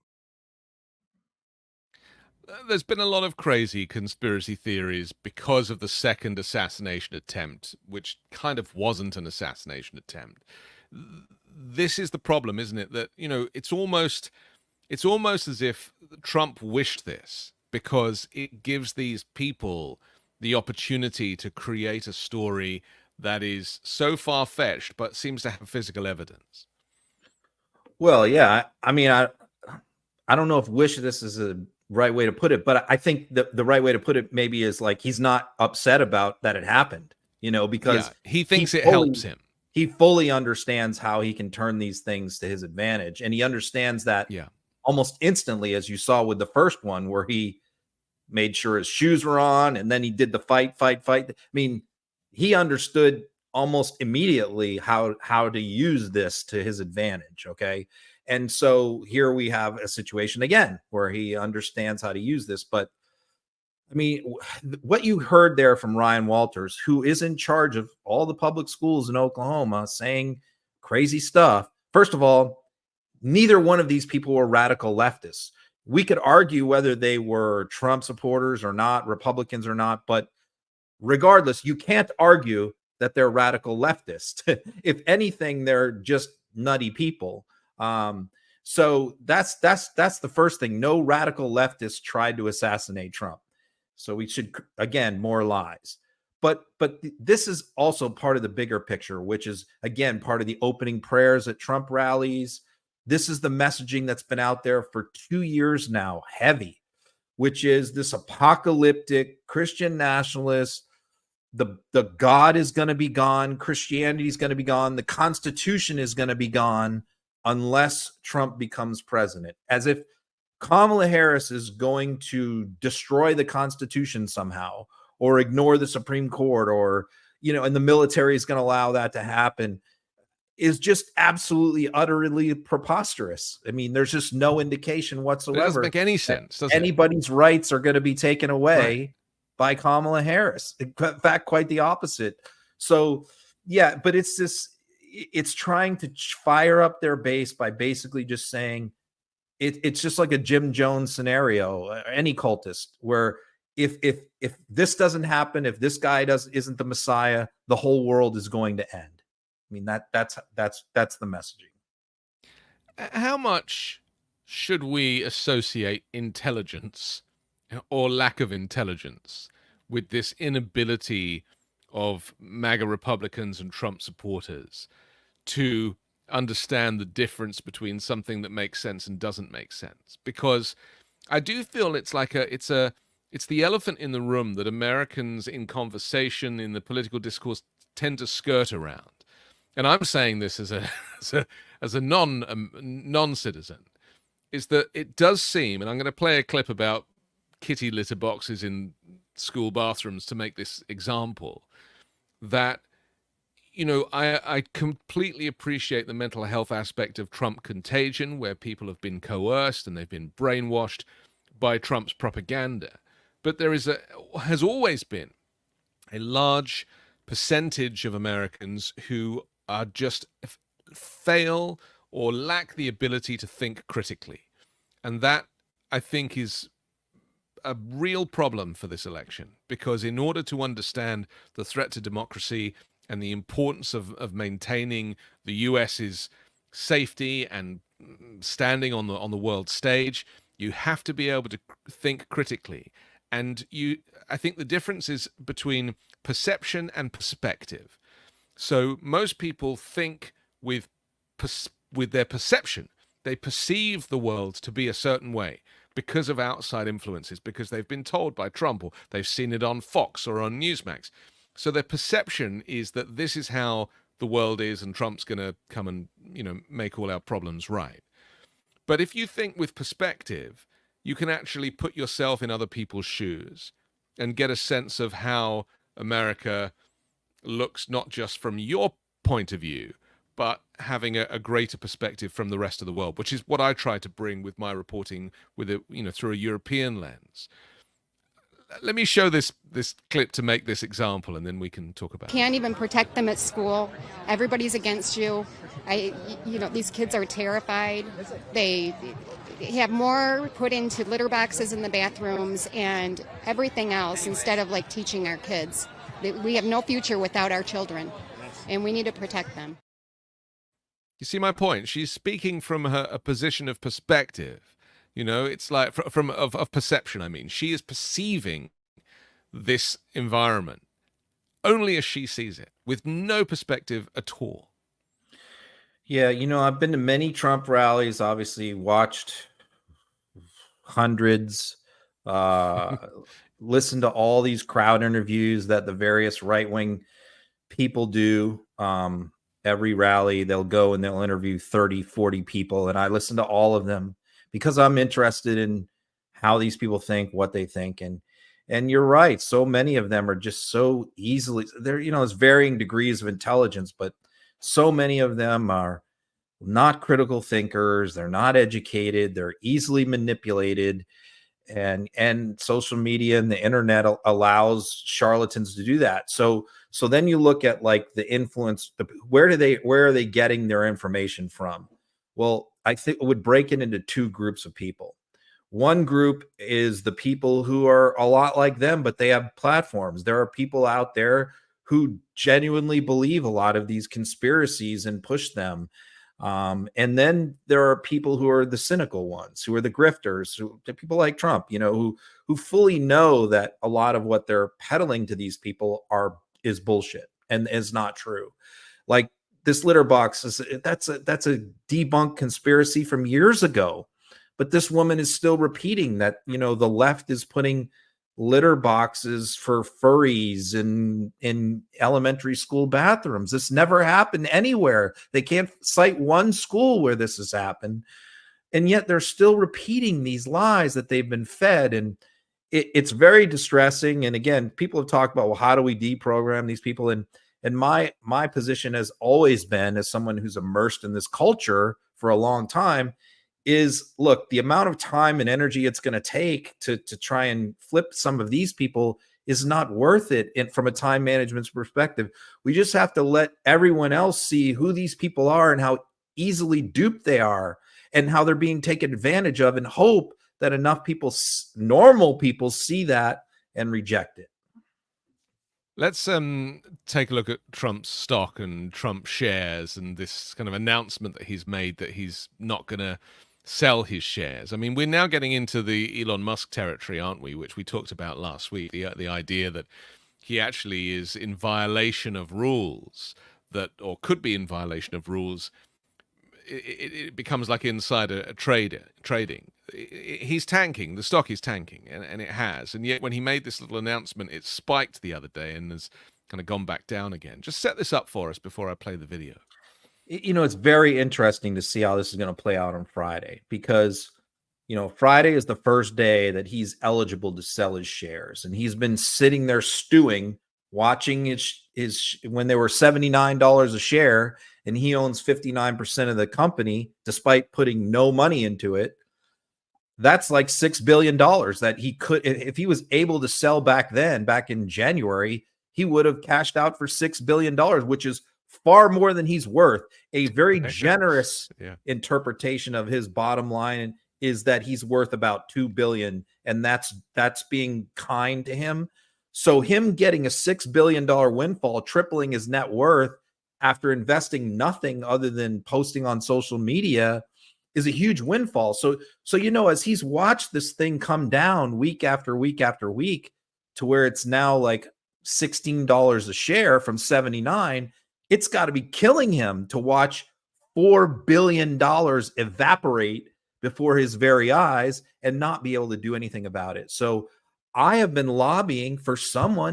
There's been a lot of crazy conspiracy theories because of the second assassination attempt, which kind of wasn't an assassination attempt. This is the problem, isn't it? That, you know, it's almost as if Trump wished this, because it gives these people the opportunity to create a story that is so far-fetched but seems to have physical evidence. Well, yeah, I mean, I don't know if wish this is a right way to put it, but I think the right way to put it maybe is like he's not upset about that it happened, you know, because he thinks it helps him. He fully understands how he can turn these things to his advantage, and he understands that almost instantly, as you saw with the first one, where he made sure his shoes were on, and then he did the fight. I mean, he understood almost immediately how to use this to his advantage. Okay. And so here we have a situation again where he understands how to use this. But I mean, what you heard there from Ryan Walters, who is in charge of all the public schools in Oklahoma, saying crazy stuff. First of all, neither one of these people were radical leftists. We could argue whether they were Trump supporters or not, Republicans or not, but regardless, you can't argue that they're radical leftists. If anything, they're just nutty people. So that's the first thing. No radical leftists tried to assassinate Trump. So we should, again, more lies. But this is also part of the bigger picture, which is, again, part of the opening prayers at Trump rallies. This is the messaging that's been out there for 2 years now, heavy, which is this apocalyptic Christian nationalist. The God is going to be gone. Christianity is going to be gone. The Constitution is going to be gone unless Trump becomes president, as if Kamala Harris is going to destroy the Constitution somehow, or ignore the Supreme Court, or, you know, and the military is going to allow that to happen, is just absolutely, utterly preposterous. I mean, there's just no indication whatsoever. It doesn't make any sense, does it? Anybody's rights are going to be taken away by Kamala Harris. In fact, quite the opposite. So, yeah, but it's trying to fire up their base by basically just saying it's just like a Jim Jones scenario, any cultist, where if this doesn't happen, if this guy isn't the Messiah, the whole world is going to end. I mean, that's the messaging. How much should we associate intelligence or lack of intelligence with this inability of MAGA Republicans and Trump supporters to understand the difference between something that makes sense and doesn't make sense? Because I do feel it's like it's the elephant in the room that Americans in conversation, in the political discourse, tend to skirt around. and I'm saying this as a as a non-citizen, is that it does seem, and I'm going to play a clip about kitty litter boxes in school bathrooms to make this example, that, you know, I completely appreciate the mental health aspect of Trump contagion, where people have been coerced and they've been brainwashed by Trump's propaganda. But there has always been a large percentage of Americans who are just fail or lack the ability to think critically. And that, I think, is a real problem for this election, because in order to understand the threat to democracy and the importance of maintaining the US's safety and standing on the world stage, you have to be able to think critically. And I think the difference is between perception and perspective. So most people think with their perception. They perceive the world to be a certain way because of outside influences, because they've been told by Trump, or they've seen it on Fox or on Newsmax. So their perception is that this is how the world is, and Trump's going to come and, you know, make all our problems right. But if you think with perspective, you can actually put yourself in other people's shoes and get a sense of how America looks, not just from your point of view, but having a greater perspective from the rest of the world, which is what I try to bring with my reporting, with it, you know, through a European lens. Let me show this clip to make this example, and then we can talk about it. Can't even protect them at school. Everybody's against you. You know, these kids are terrified. They have more put into litter boxes in the bathrooms and everything else, instead of like teaching our kids. We have no future without our children, and we need to protect them. You see my point? She's speaking from a position of perspective. You know, it's like of perception. I mean, she is perceiving this environment only as she sees it, with no perspective at all. Yeah, you know, I've been to many Trump rallies, obviously watched hundreds, listened to all these crowd interviews that the various right-wing people do. Every rally, they'll go and they'll interview 30, 40 people. And I listen to all of them because I'm interested in how these people think, what they think. And you're right. So many of them are just so easily, they're, you know, it's varying degrees of intelligence, but so many of them are not critical thinkers. They're not educated. They're easily manipulated. And social media and the internet allows charlatans to do that. So then you look at like the influence, where are they getting their information from? Well, I think it would break it into two groups of people. One group is the people who are a lot like them, but they have platforms. There are people out there who genuinely believe a lot of these conspiracies and push them. And then there are people who are the cynical ones, who are the grifters, people like Trump, you know, who fully know that a lot of what they're peddling to these people is bullshit and is not true. Like this litter box, that's a debunked conspiracy from years ago. But this woman is still repeating that, you know, the left is putting litter boxes for furries in elementary school bathrooms. This never happened anywhere. They can't cite one school where this has happened. And yet they're still repeating these lies that they've been fed. And it's very distressing. And again, people have talked about, well, how do we deprogram these people? And my position has always been, as someone who's immersed in this culture for a long time, is, look, the amount of time and energy it's going to take to try and flip some of these people is not worth it from a time management perspective. We just have to let everyone else see who these people are and how easily duped they are and how they're being taken advantage of, and hope that enough people, normal people, see that and reject it. Let's take a look at Trump's stock and Trump shares and this kind of announcement that he's made that he's not going to sell his shares. I mean, we're now getting into the Elon Musk territory, aren't we? Which we talked about last week. The idea that he actually is in violation of rules, or could be in violation of rules. It becomes like insider trading. He's tanking. The stock is tanking, and it has. And yet when he made this little announcement, it spiked the other day and has kind of gone back down again. Just set this up for us before I play the video. It's very interesting to see how this is going to play out on Friday, because, Friday is the first day that he's eligible to sell his shares. And he's been sitting there stewing, watching his when they were $79 a share, and he owns 59% of the company, despite putting no money into it. That's like $6 billion that he could, if he was able to sell back in January, he would have cashed out for $6 billion, which is far more than he's worth. A very generous interpretation of his bottom line is that he's worth about $2 billion, and that's being kind to him. So him getting a $6 billion windfall, tripling his net worth after investing nothing other than posting on social media, is a huge windfall. So as he's watched this thing come down week after week after week to where it's now like $16 a share from 79, it's got to be killing him to watch $4 billion evaporate before his very eyes and not be able to do anything about it. So I have been lobbying for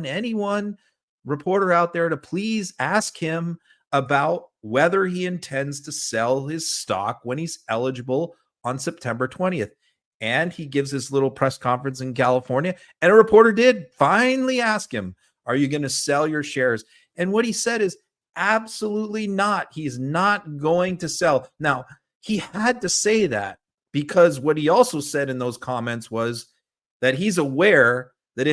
anyone, reporter out there, to please ask him about whether he intends to sell his stock when he's eligible on September 20th. And he gives his little press conference in California, and a reporter did finally ask him, are you going to sell your shares? And what he said is absolutely not. He's not going to sell. Now, he had to say that because what he also said in those comments was that he's aware that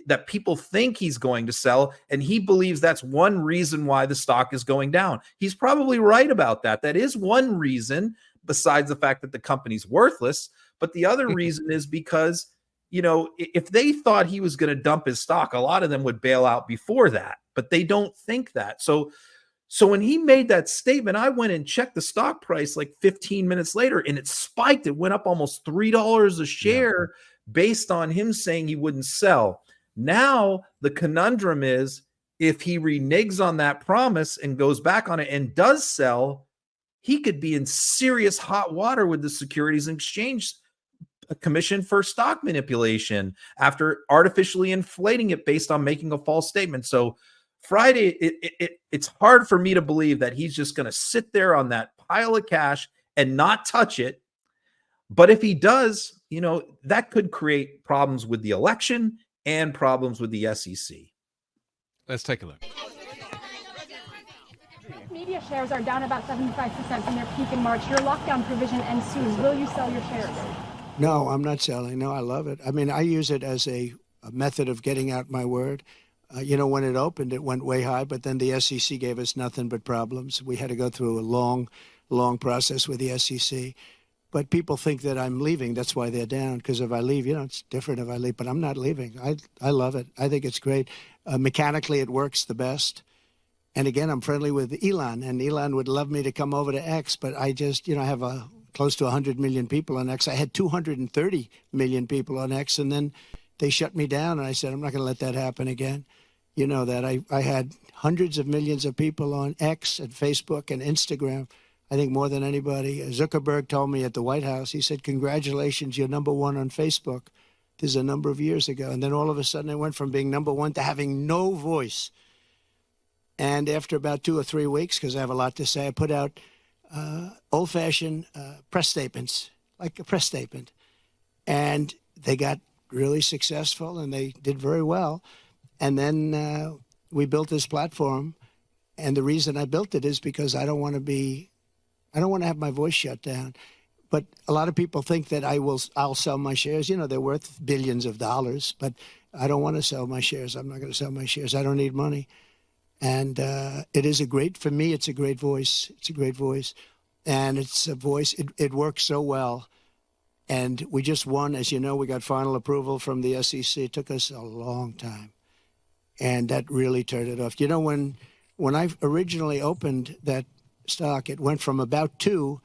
that people think he's going to sell, and he believes that's one reason why the stock is going down. He's probably right about that. That is one reason, besides the fact that the company's worthless. But the other reason is because, if they thought he was going to dump his stock, a lot of them would bail out before that, but they don't think that. So when he made that statement, I went and checked the stock price like 15 minutes later, and it spiked. It went up almost $3 a share based on him saying he wouldn't sell. Now, the conundrum is, if he reneges on that promise and goes back on it and does sell, he could be in serious hot water with the Securities and Exchange Commission for stock manipulation after artificially inflating it based on making a false statement. So Friday, it's hard for me to believe that he's just going to sit there on that pile of cash and not touch it. But if he does, that could create problems with the election and problems with the SEC. Let's take a look. Media shares are down about 75% from their peak in March. Your lockdown provision ends soon. Will you sell your shares? No, I'm not selling. No, I love it. I mean, I use it as a method of getting out my word. When it opened, it went way high, but then the SEC gave us nothing but problems. We had to go through a long, long process with the SEC. But people think that I'm leaving. That's why they're down. Because if I leave, it's different if I leave. But I'm not leaving. I love it. I think it's great. Mechanically, it works the best. And again, I'm friendly with Elon. And Elon would love me to come over to X. But I just, I have close to 100 million people on X. I had 230 million people on X. And then they shut me down. And I said, I'm not going to let that happen again. You know that. I had hundreds of millions of people on X and Facebook and Instagram. I think more than anybody. Zuckerberg told me at the White House, he said, congratulations, you're number one on Facebook. This is a number of years ago. And then all of a sudden I went from being number one to having no voice. And after about 2 or 3 weeks, because I have a lot to say, I put out old-fashioned press statements, like a press statement. And they got really successful and they did very well. And then we built this platform. And the reason I built it is because I don't want to have my voice shut down. But a lot of people think that I'll sell my shares. They're worth billions of dollars, but I don't want to sell my shares. I'm not going to sell my shares. I don't need money. And it is for me, it's a great voice. It's a great voice. And it's a voice, it works so well. And we just won, as you know, we got final approval from the SEC. It took us a long time. And that really turned it off. When I originally opened that stock, it went from about 2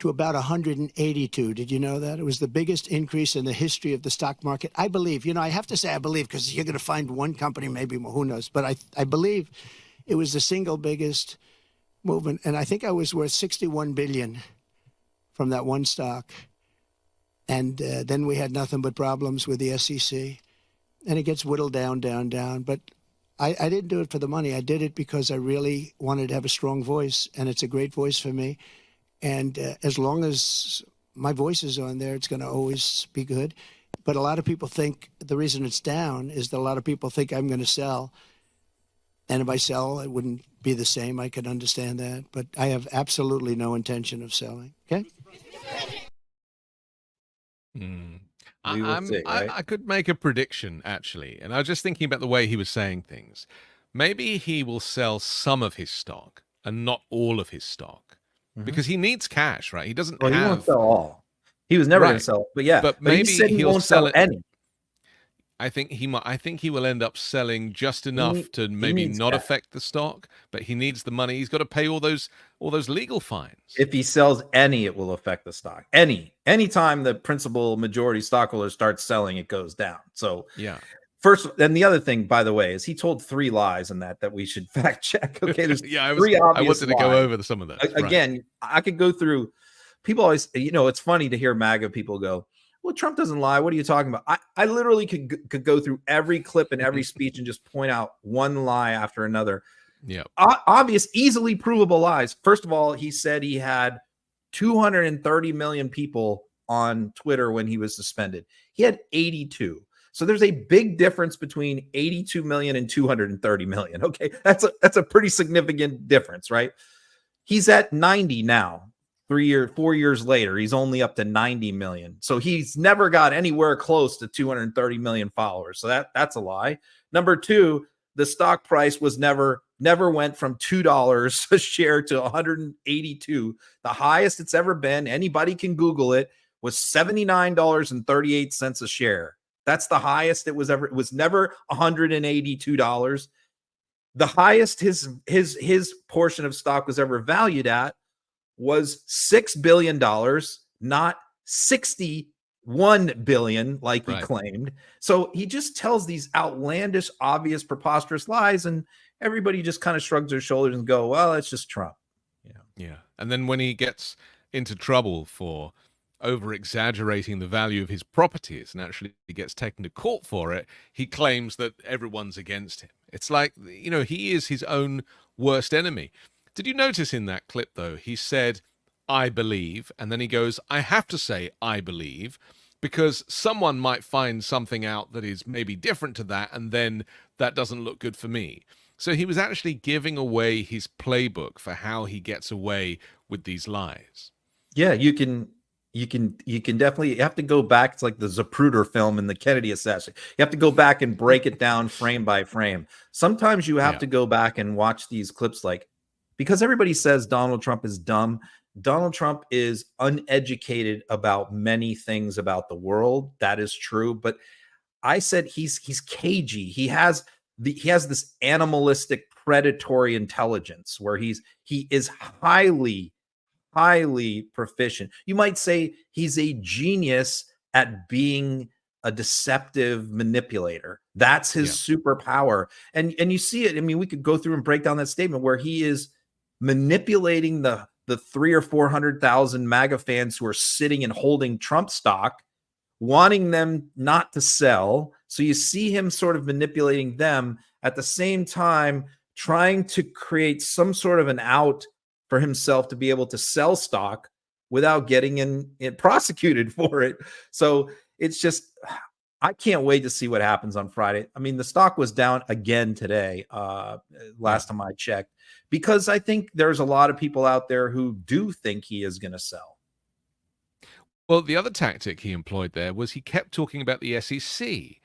to about 182. Did you know that? It was the biggest increase in the history of the stock market. I believe, I have to say I believe, because you're going to find one company, maybe more, who knows. But I believe it was the single biggest movement. And I think I was worth $61 billion from that one stock. And then we had nothing but problems with the SEC. And it gets whittled down, down, down. But I didn't do it for the money. I did it because I really wanted to have a strong voice, and it's a great voice for me. And as long as my voice is on there, it's going to always be good. But a lot of people think the reason it's down is that a lot of people think I'm going to sell. And if I sell, it wouldn't be the same. I can understand that. But I have absolutely no intention of selling. Okay? We will see, right? I could make a prediction, actually. And I was just thinking about the way he was saying things. Maybe he will sell some of his stock and not all of his stock because he needs cash, right? He doesn't Well, he won't have. sell all. He was never going Right. to sell it. But yeah, But he maybe said he he'll won't sell sell it. any. I think he might. I think he will end up selling just enough to He maybe needs not cash. affect the stock, but he needs the money. He's got to pay all those legal fines. If he sells any, it will affect the stock. Anytime the principal majority stockholders start selling, it goes down. So Yeah. first, and the other thing, by the way, is he told 3 lies in that we should fact check. Okay, there's Yeah, I 3 obvious wanted to go lies. over some of those. Right. Again, I could go through. People always, it's funny to hear MAGA people go, "Well, Trump doesn't lie. What are you talking about?" I literally could go through every clip and every speech and just point out one lie after another. Yeah. Obvious, easily provable lies. First of all, he said he had 230 million people on Twitter when he was suspended. He had 82. So there's a big difference between 82 million and 230 million. Okay, that's a pretty significant difference, right? He's at 90 now. 4 years later, he's only up to 90 million. So he's never got anywhere close to 230 million followers. So that's a lie. Number 2, the stock price was never went from $2 a share to 182. The highest it's ever been, anybody can Google it, was $79.38 a share. That's the highest it was ever. It was never $182. The highest his portion of stock was ever valued at was $6 billion, not $61 billion like he claimed. So he just tells these outlandish, obvious, preposterous lies, and everybody just kind of shrugs their shoulders and go, well, it's just Trump. Yeah. And then when he gets into trouble for over-exaggerating the value of his properties and actually gets taken to court for it, he claims that everyone's against him. It's like, he is his own worst enemy. Did you notice in that clip, though, he said, "I believe," and then he goes, "I have to say I believe, because someone might find something out that is maybe different to that, and then that doesn't look good for me." So he was actually giving away his playbook for how he gets away with these lies. Yeah, you can definitely, you have to go back. It's like the Zapruder film and the Kennedy assassination. You have to go back and break it down frame by frame. Sometimes you have to go back and watch these clips, because everybody says Donald Trump is dumb. Donald Trump is uneducated about many things about the world. That is true. But I said he's cagey. He has this animalistic predatory intelligence where he is highly proficient. You might say he's a genius at being a deceptive manipulator. That's his superpower. And you see it. I mean, we could go through and break down that statement where he is manipulating the 300,000 or 400,000 MAGA fans who are sitting and holding Trump stock, wanting them not to sell. So you see him sort of manipulating them at the same time, trying to create some sort of an out for himself to be able to sell stock without getting prosecuted for it. So it's just, I can't wait to see what happens on Friday. I mean, the stock was down again today, last time I checked, because I think there's a lot of people out there who do think he is going to sell. Well, the other tactic he employed there was he kept talking about the SEC.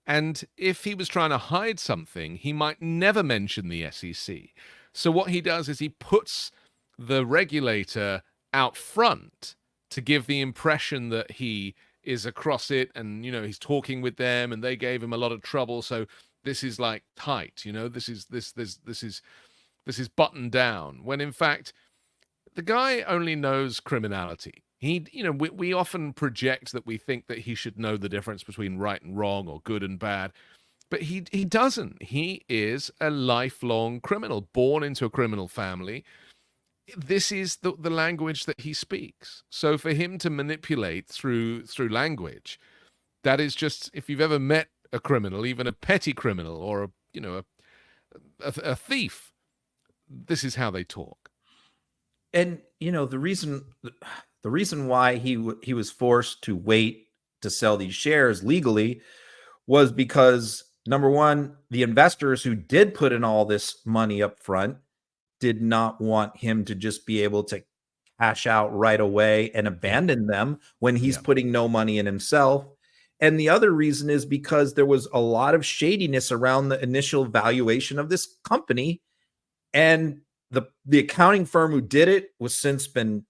And if he was trying to hide something, he might never mention the SEC. So what he does is he puts the regulator out front to give the impression that he is across it and, he's talking with them and they gave him a lot of trouble. So this is like tight, this is buttoned down, when in fact, the guy only knows criminality. We often project that we think that he should know the difference between right and wrong or good and bad, but he doesn't. He is a lifelong criminal, born into a criminal family. This is the language that he speaks. So for him to manipulate through language, that is just, if you've ever met a criminal, even a petty criminal or a a thief. This is how they talk. And the reason why he was forced to wait to sell these shares legally was because, number one, the investors who did put in all this money up front did not want him to just be able to cash out right away and abandon them when he's putting no money in himself. And the other reason is because there was a lot of shadiness around the initial valuation of this company, and the accounting firm who did it was since been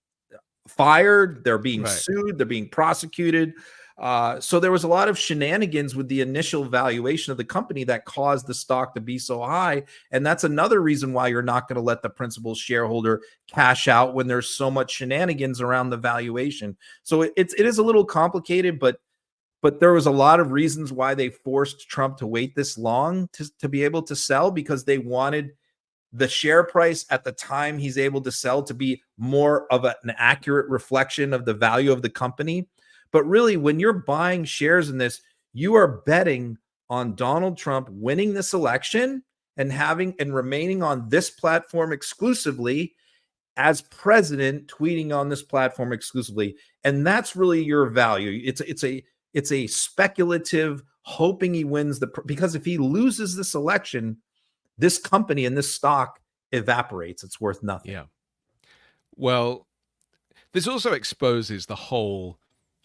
fired. They're being sued. They're being prosecuted. So there was a lot of shenanigans with the initial valuation of the company that caused the stock to be so high. And that's another reason why you're not going to let the principal shareholder cash out when there's so much shenanigans around the valuation. So it is a little complicated, but there was a lot of reasons why they forced Trump to wait this long to be able to sell, because they wanted the share price at the time he's able to sell to be more of an accurate reflection of the value of the company. But really, when you're buying shares in this, you are betting on Donald Trump winning this election and remaining on this platform exclusively as president, tweeting on this platform exclusively. And that's really your value. It's a speculative hoping he wins because if he loses this election, this company and this stock evaporates. It's worth nothing. Yeah. Well, this also exposes the whole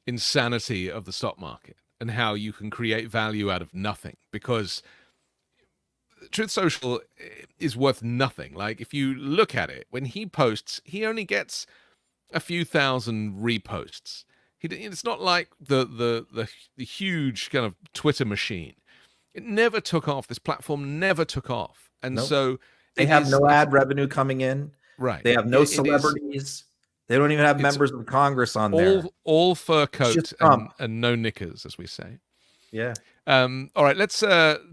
insanity of the stock market and how you can create value out of nothing, because Truth Social is worth nothing. Like, if you look at it, when he posts, he only gets a few thousand reposts. It's not like the huge kind of Twitter machine. It never took off. This platform never took off. And so they have no ad revenue coming in. Right. They have no celebrities. They don't even have members of Congress on there. All fur coat and no knickers, as we say. Yeah. All right, let's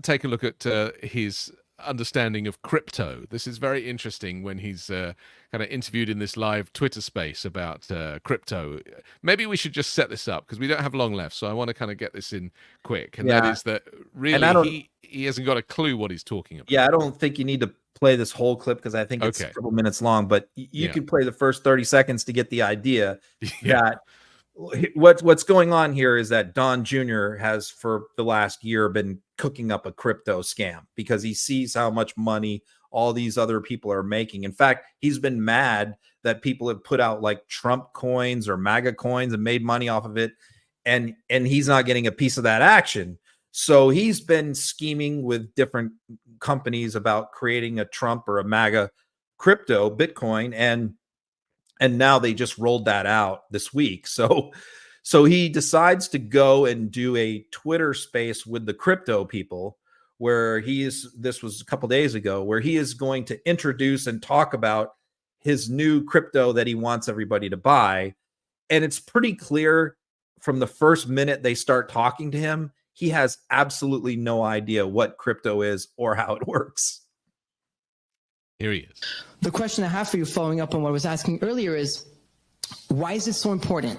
take a look at his understanding of crypto. This is very interesting when he's kind of interviewed in this live Twitter space about crypto. Maybe we should just set this up because we don't have long left, so I want to kind of get this in quick. And that is that really he hasn't got a clue what he's talking about. Yeah, I don't think you need to play this whole clip because I think it's a couple minutes long, but you can play the first 30 seconds to get the idea that what's going on here is that Don Jr. has for the last year been cooking up a crypto scam because he sees how much money all these other people are making. In fact, he's been mad that people have put out like Trump coins or MAGA coins and made money off of it, and he's not getting a piece of that action. So he's been scheming with different companies about creating a Trump or a MAGA crypto Bitcoin, and now they just rolled that out this week. So he decides to go and do a Twitter space with the crypto people where this was a couple days ago, where he is going to introduce and talk about his new crypto that he wants everybody to buy. And it's pretty clear from the first minute they start talking to him, he has absolutely no idea what crypto is or how it works. Here he is. The question I have for you, following up on what I was asking earlier, is why is it so important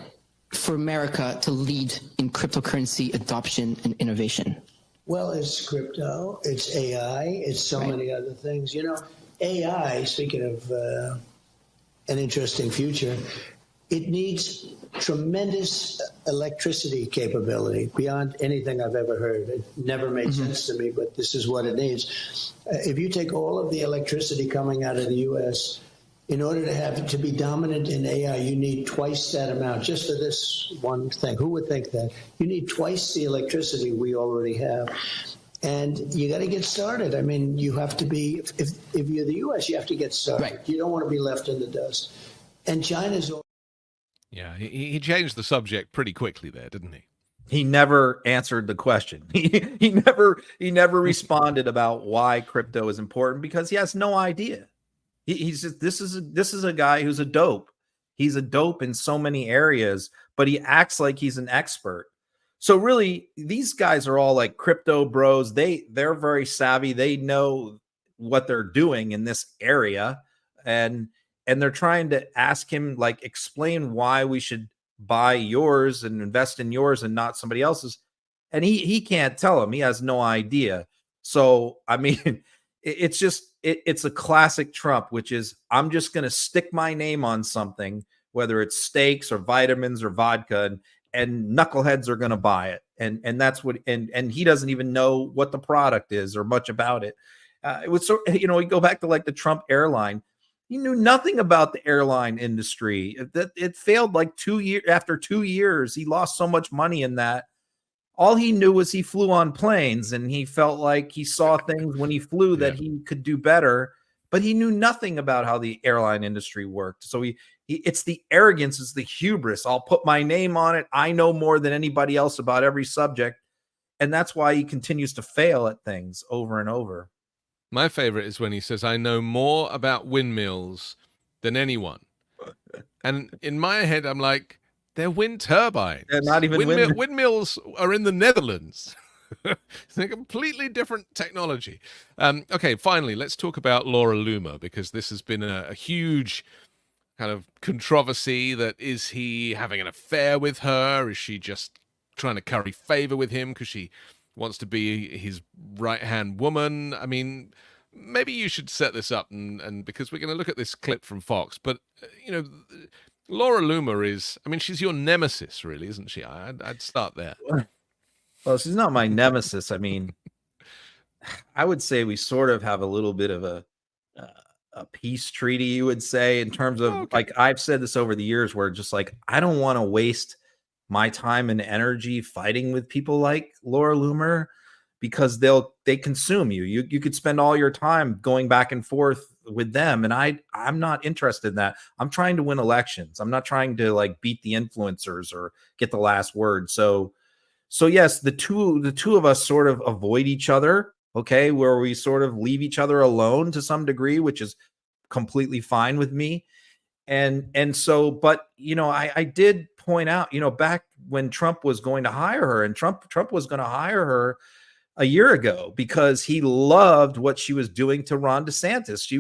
for America to lead in cryptocurrency adoption and innovation? Well, it's crypto, it's AI, it's so many other things. AI, speaking of an interesting future, it needs tremendous electricity capability beyond anything I've ever heard. It never made sense to me, but this is what it needs. If you take all of the electricity coming out of the U.S., in order to be dominant in AI, you need twice that amount just for this one thing. Who would think that? You need twice the electricity we already have. And you got to get started. I mean, you have to be, if you're the U.S., you have to get started. Right. You don't want to be left in the dust. And China's... Yeah, he changed the subject pretty quickly there, didn't he? He never answered the question. He never responded about why crypto is important because he has no idea. He's just, this is a guy who's a dope. He's a dope in so many areas, but he acts like he's an expert. So really, these guys are all like crypto bros. They're very savvy. They know what they're doing in this area, and they're trying to ask him, like, explain why we should buy yours and invest in yours and not somebody else's. And he can't tell him. He has no idea. So, I mean, It's just it's a classic Trump, which is I'm just going to stick my name on something, whether it's steaks or vitamins or vodka, and knuckleheads are going to buy it, and that's what and he doesn't even know what the product is or much about it. It was so, you know, we go back to like the Trump airline. He knew nothing about the airline industry. It failed like 2 years. After 2 years, he lost so much money in that. All he knew was he flew on planes, and he felt like he saw things when he flew that he could do better, but he knew nothing about how the airline industry worked. So it's the arrogance, it's the hubris. I'll put my name on it. I know more than anybody else about every subject. And that's why he continues to fail at things over and over. My favorite is when he says, I know more about windmills than anyone. And in my head, I'm like, they're wind turbines. They're not even windmills are in the Netherlands. It's a completely different technology. Okay, finally, let's talk about Laura Loomer, because this has been a huge kind of controversy. That is he having an affair with her? Is she just trying to curry favor with him because she wants to be his right-hand woman? I mean, maybe you should set this up, and because we're going to look at this clip from Fox, but, you know, Laura Loomer is, I mean, she's your nemesis, really, isn't she? I'd start there. Well, she's not my nemesis. I mean, I would say we sort of have a little bit of a peace treaty, you would say, in terms of, like, I've said this over the years, where just like, I don't want to waste my time and energy fighting with people like Laura Loomer, because they consume you. You could spend all your time going back and forth with them, and I'm not interested in that. I'm trying to win elections. I'm not trying to like beat the influencers or get the last word. So yes, the two of us sort of avoid each other, okay, where we sort of leave each other alone to some degree, which is completely fine with me. And so, but, you know, I did point out, you know, back when Trump was going to hire her, and Trump was going to hire her a year ago because he loved what she was doing to Ron DeSantis.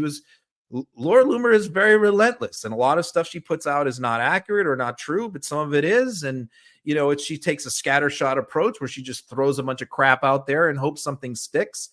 Laura Loomer is very relentless, and a lot of stuff she puts out is not accurate or not true, but some of it is. And, you know, she takes a scattershot approach where she just throws a bunch of crap out there and hopes something sticks.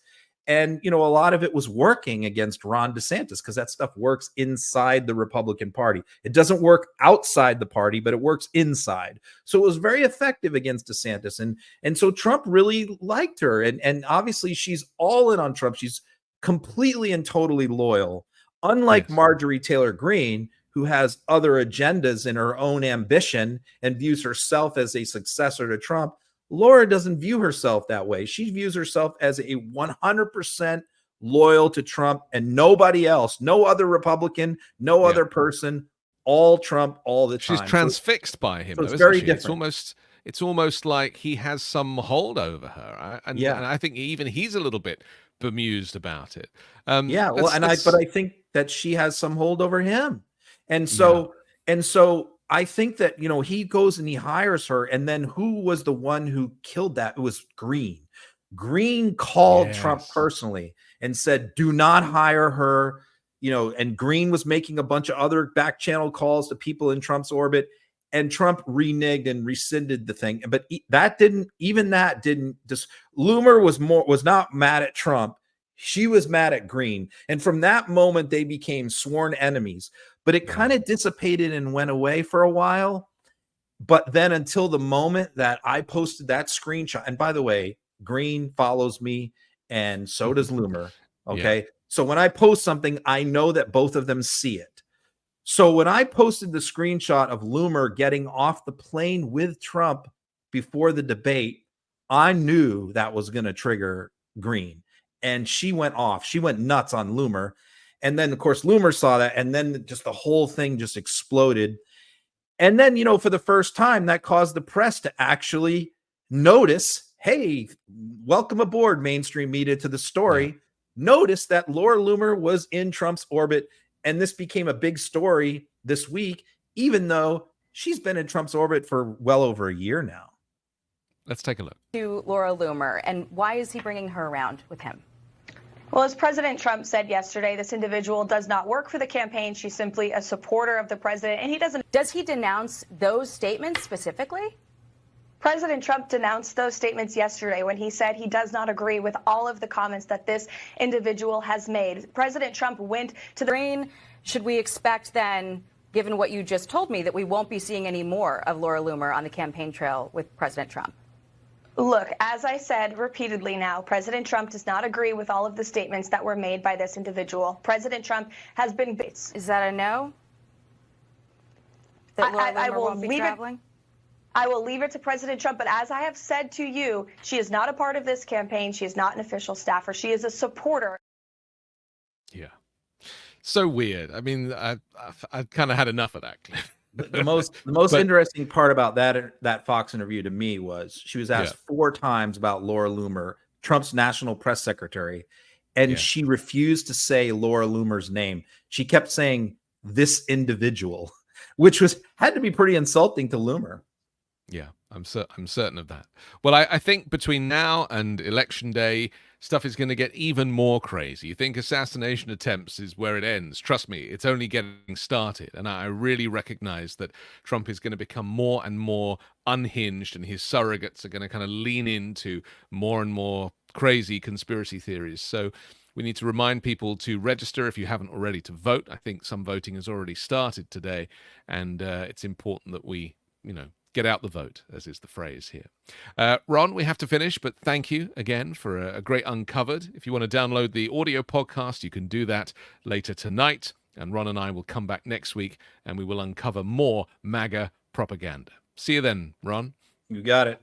And, you know, a lot of it was working against Ron DeSantis because that stuff works inside the Republican Party. It doesn't work outside the party, but it works inside. So it was very effective against DeSantis. And so Trump really liked her. And obviously she's all in on Trump. She's completely and totally loyal. Unlike Marjorie Taylor Greene, who has other agendas in her own ambition and views herself as a successor to Trump, Laura doesn't view herself that way. She views herself as a 100% loyal to Trump and nobody else, no other Republican, no other person, all Trump all the time. She's transfixed by him. So though, it's very she? different. It's almost like he has some hold over her. And I think even he's a little bit bemused about it. But I think that she has some hold over him. And so I think that, you know, he goes and he hires her, and then who was the one who killed that? It was Greene. Greene called Trump personally and said, do not hire her, you know, and Greene was making a bunch of other back channel calls to people in Trump's orbit, and Trump reneged and rescinded the thing. But Loomer was not mad at Trump. She was mad at Greene. And from that moment, they became sworn enemies. But it kind of dissipated and went away for a while. But then until the moment that I posted that screenshot, and by the way, Greene follows me and so does Loomer. Okay. So when I post something, I know that both of them see it. So when I posted the screenshot of Loomer getting off the plane with Trump before the debate, I knew that was going to trigger Greene. And she went off. She went nuts on Loomer. And then, of course, Loomer saw that. And then just the whole thing just exploded. And then, you know, for the first time, that caused the press to actually notice, hey, welcome aboard, mainstream media, to the story. Notice that Laura Loomer was in Trump's orbit. And this became a big story this week, even though she's been in Trump's orbit for well over a year now. Let's take a look. To Laura Loomer, and why is he bringing her around with him? Well, as President Trump said yesterday, this individual does not work for the campaign. She's simply a supporter of the president, and he doesn't. Does he denounce those statements specifically? President Trump denounced those statements yesterday when he said he does not agree with all of the comments that this individual has made. President Trump went to the Rain, should we expect then, given what you just told me, that we won't be seeing any more of Laura Loomer on the campaign trail with President Trump? Look, as I said repeatedly now, President Trump does not agree with all of the statements that were made by this individual. President Trump has been... Is that a no? That Laura I Loomer will won't be leave traveling? I will leave it to President Trump, but as I have said to you, she is not a part of this campaign. She is not an official staffer. She is a supporter. Yeah. So weird. I mean, I've kind of had enough of that, Cliff. The most interesting part about that Fox interview to me was she was asked 4 times about Laura Loomer, Trump's national press secretary, and she refused to say Laura Loomer's name. She kept saying this individual, which had to be pretty insulting to Loomer. Yeah, I'm certain of that. Well, I think between now and Election Day, stuff is going to get even more crazy. You think assassination attempts is where it ends? Trust me, it's only getting started. And I really recognize that Trump is going to become more and more unhinged, and his surrogates are going to kind of lean into more and more crazy conspiracy theories. So we need to remind people to register if you haven't already to vote. I think some voting has already started today, and it's important that we, get out the vote, as is the phrase here. Ron, we have to finish, but thank you again for a great Uncovered. If you want to download the audio podcast, you can do that later tonight. And Ron and I will come back next week, and we will uncover more MAGA propaganda. See you then, Ron. You got it.